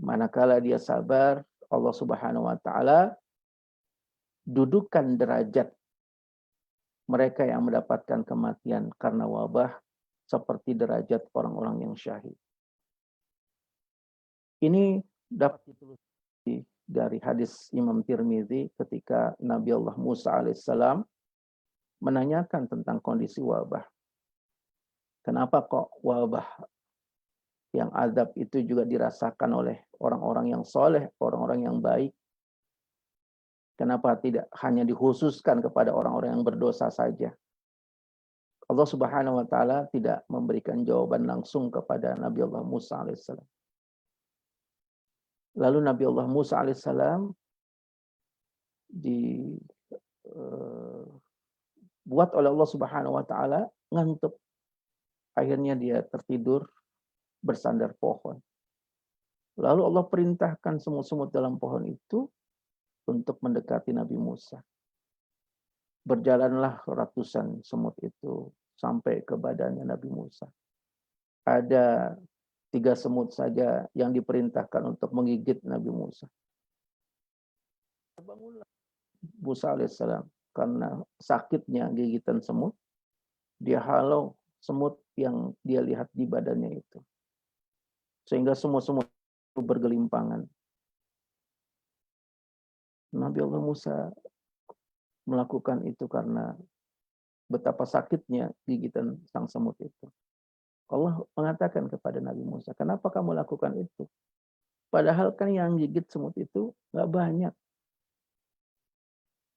Manakala dia sabar, Allah Subhanahu wa taala dudukan derajat mereka yang mendapatkan kematian karena wabah seperti derajat orang-orang yang syahid. Ini dapat ditelusuri dari hadis Imam Tirmizi ketika Nabi Allah Musa alaihissalam menanyakan tentang kondisi wabah. Kenapa kok wabah yang azab itu juga dirasakan oleh orang-orang yang soleh, orang-orang yang baik? Kenapa tidak hanya dikhususkan kepada orang-orang yang berdosa saja? Allah Subhanahu wa taala tidak memberikan jawaban langsung kepada Nabi Allah Musa alaihissalam. Lalu Nabi Allah Musa alaihissalam buat oleh Allah Subhanahu wa taala ngantuk. Akhirnya dia tertidur bersandar pohon. Lalu Allah perintahkan semut-semut dalam pohon itu untuk mendekati Nabi Musa. Berjalanlah ratusan semut itu sampai ke badannya Nabi Musa. Ada 3 semut saja yang diperintahkan untuk menggigit Nabi Musa. Bangunlah Musa alaihissalam karena sakitnya gigitan semut. Dia halau semut yang dia lihat di badannya itu. Sehingga semut-semut bergelimpangan. Nabi Allah Musa melakukan itu karena betapa sakitnya gigitan sang semut itu. Allah mengatakan kepada Nabi Musa, kenapa kamu lakukan itu? Padahal kan yang gigit semut itu nggak banyak.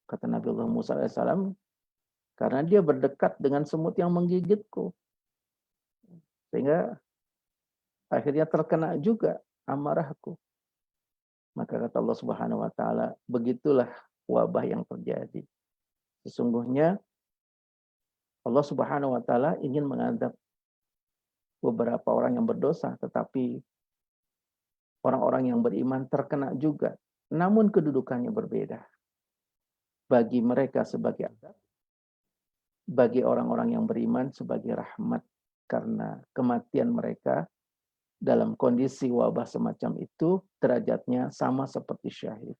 Kata Nabi Allah Musa alaihissalam, karena dia berdekat dengan semut yang menggigitku. Sehingga akhirnya terkena juga amarahku. Maka kata Allah Subhanahu wa taala, begitulah wabah yang terjadi. Sesungguhnya Allah Subhanahu wa taala ingin mengadab beberapa orang yang berdosa, tetapi orang-orang yang beriman terkena juga. Namun kedudukannya berbeda. Bagi mereka sebagai azab, bagi orang-orang yang beriman sebagai rahmat. Karena kematian mereka dalam kondisi wabah semacam itu derajatnya sama seperti syahid.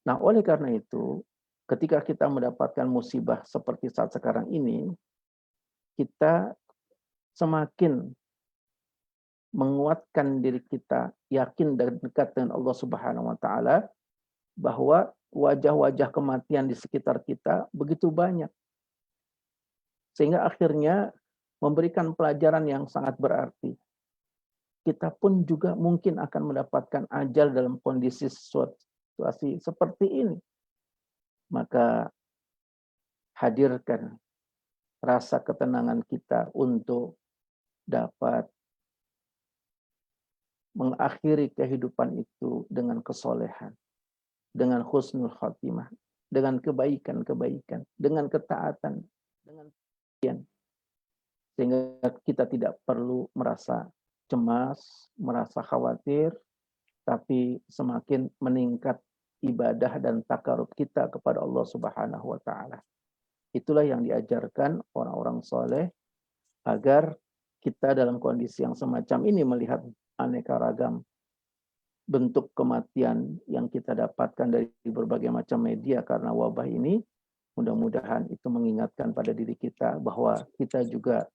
Nah, oleh karena itu, ketika kita mendapatkan musibah seperti saat sekarang ini, kita semakin menguatkan diri kita, yakin dan dekat dengan Allah Subhanahu wa taala bahwa wajah-wajah kematian di sekitar kita begitu banyak. Sehingga akhirnya memberikan pelajaran yang sangat berarti. Kita pun juga mungkin akan mendapatkan ajal dalam kondisi situasi seperti ini. Maka hadirkan rasa ketenangan kita untuk dapat mengakhiri kehidupan itu dengan kesolehan, dengan husnul khotimah, dengan kebaikan-kebaikan, dengan ketaatan, dengan kebaikan. Sehingga kita tidak perlu merasa cemas, merasa khawatir, tapi semakin meningkat ibadah dan takarub kita kepada Allah Subhanahu wa taala. Itulah yang diajarkan orang-orang soleh agar kita dalam kondisi yang semacam ini melihat aneka ragam bentuk kematian yang kita dapatkan dari berbagai macam media karena wabah ini. Mudah-mudahan itu mengingatkan pada diri kita bahwa kita juga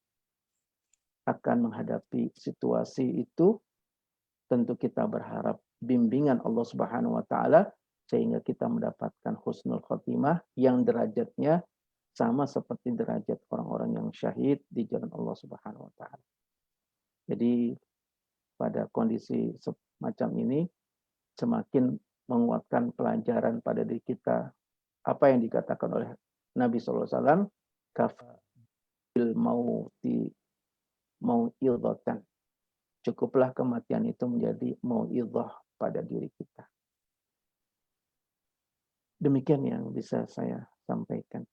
akan menghadapi situasi itu. Tentu kita berharap bimbingan Allah Subhanahu wa taala sehingga kita mendapatkan husnul khotimah yang derajatnya sama seperti derajat orang-orang yang syahid di jalan Allah Subhanahu wa taala. Jadi pada kondisi semacam ini semakin menguatkan pelajaran pada diri kita apa yang dikatakan oleh Nabi SAW, kafil mauti mau'idhatan. Cukuplah kematian itu menjadi mau'idhah pada diri kita. Demikian yang bisa saya sampaikan.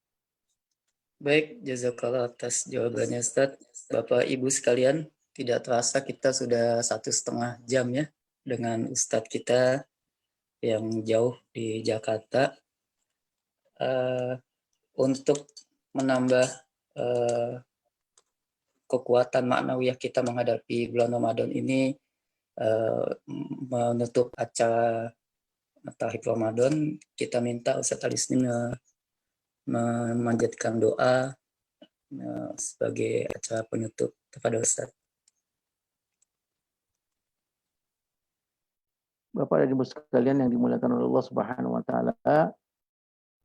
Baik, jazakallah atas jawabannya Ustaz. Bapak Ibu sekalian, tidak terasa kita sudah 1,5 jam ya dengan Ustadz kita yang jauh di Jakarta. Untuk menambah kekuatan maknawiyah kita menghadapi bulan Ramadan ini, menutup acara Tahlil Ramadan, kita minta Ustadz Alisni memanjatkan doa sebagai acara penutup kepada Ustadz. Bapak dan Ibu sekalian yang dimuliakan oleh Allah Subhanahu wa taala,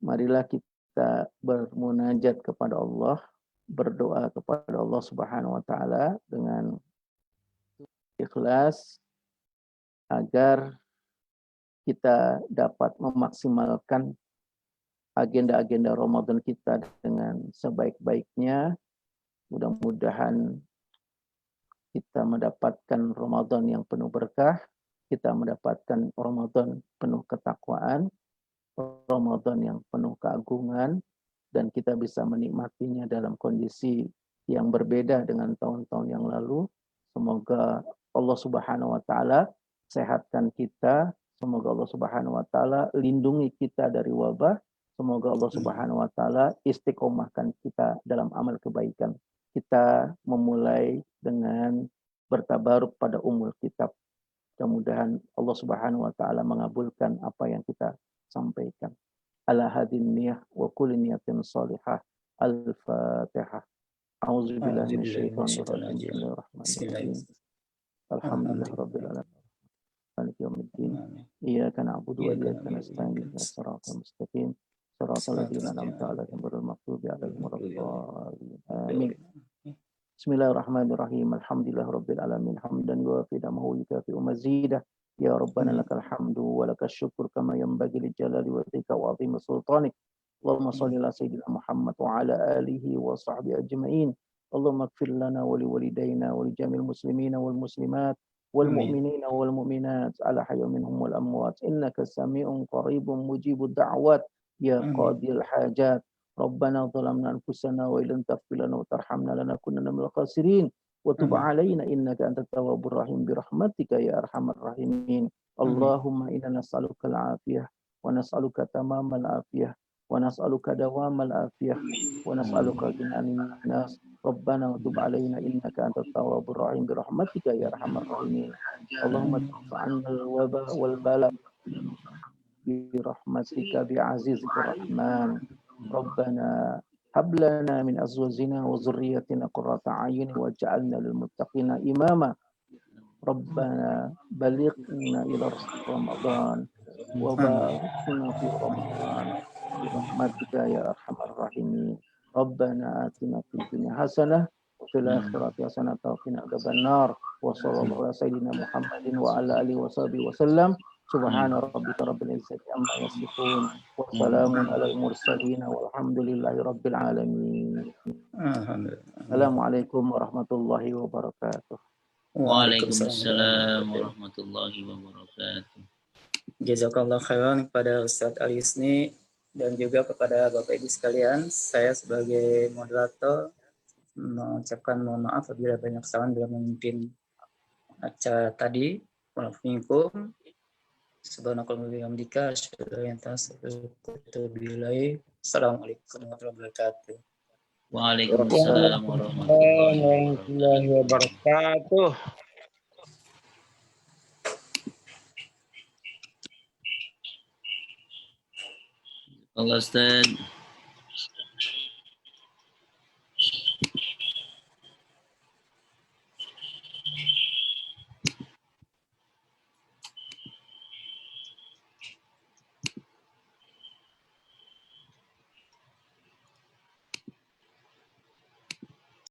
marilah kita bermunajat kepada Allah, berdoa kepada Allah Subhanahu wa taala dengan ikhlas agar kita dapat memaksimalkan agenda-agenda Ramadan kita dengan sebaik-baiknya. Mudah-mudahan kita mendapatkan Ramadan yang penuh berkah, kita mendapatkan Ramadan penuh ketakwaan, Ramadan yang penuh keagungan, dan kita bisa menikmatinya dalam kondisi yang berbeda dengan tahun-tahun yang lalu. Semoga Allah Subhanahu wa taala sehatkan kita, semoga Allah Subhanahu wa taala lindungi kita dari wabah, semoga Allah Subhanahu wa taala istiqomahkan kita dalam amal kebaikan. Kita memulai dengan bertabaruk pada umul kitab. Mudah-mudahan Allah Subhanahu wa taala mengabulkan apa yang kita sampaikan. Ala hadin niyah wa kulli niyatin salihah. Al-Fatihah. A'udzubillahi minasyaitonir rajim. Bismillahirrahmanirrahim. Alhamdulillahirabbil alamin. Maliki yaumiddin. Iyyaka na'budu wa iyyaka nasta'in. Ihdinas siratal mustaqim. Shiratal ladzina an'amta 'alaihim ghairil maghdubi 'alaihim waladdallin. Amin. Bismillahirrahmanirrahim. Alhamdulillahirabbil alamin. Hamdan yuwafi ni'amahu wa yukafi'u mazidah. Ya Rabbana lakal hamdu wa lakal syukur kama yanbaghi li jalali wajhika wa 'azimi sultanik. Allahumma shalli ala sayyidina Muhammad wa ala alihi wa sahbihi ajma'in. Allahumma ighfir lana wa li walidayna wa li jami'il muslimina wal muslimat wal mu'minina wal mu'minat ala hayya minhum wal amwat. Innaka sami'un qaribun mujibud da'wat ya qadil hajat. Rabbana zalamna anfusana wa illam taghfir lana wa tarhamna lanakunanna minal khasirin. Wa tub 'alaina innaka antat tawwabur rahim bi rahmatika ya arhamar rahimin. Allahumma inna nas'aluka al-'afiyah wa nas'aluka tamamal 'afiyah wa nas'aluka dawamal 'afiyah wa nas'aluka ghinan nas. Rabbana wa tub 'alaina innaka antat tawwabur rahim bi rahmatika ya arhamar rahimin. Allahumma tafa'anna al-waba wal bala bi rahmatika bi 'azizika rahman. Rabbana hab lana min azwajina wa dhurriyyatina qurrata a'yun waj'alna lil muttaqina imama. Rabbana balighna ila Ramadan wa barikhna fi Ramadan bi rahmatika ya arhamar rahimin. Rabbana atina fid dunya hasanah wa fil akhirati hasanah wa qina adzabannar. Wa sallallahu ala sayyidina Muhammadin wa ala alihi wa sahbihi wasallam. Subhana rabbika rabbil izzati amma yasifun wa salamun alal mursalin walhamdulillahi rabbil alamin. Assalamualaikum warahmatullahi wabarakatuh. Waalaikumsalam warahmatullahi wabarakatuh. Jazakallah khairan kepada Ustadz Ali Husni dan juga kepada Bapak Ibu sekalian. Saya sebagai moderator mengucapkan mohon maaf apabila banyak kesalahan dalam memimpin acara tadi. Waalaikumsalam. Subhanakallahumma wa bihamdika asyhadu an la ilaha illa anta. Assalamualaikum warahmatullahi wabarakatuh. Waalaikumsalam warahmatullahi wabarakatuh. Allah Ustaz.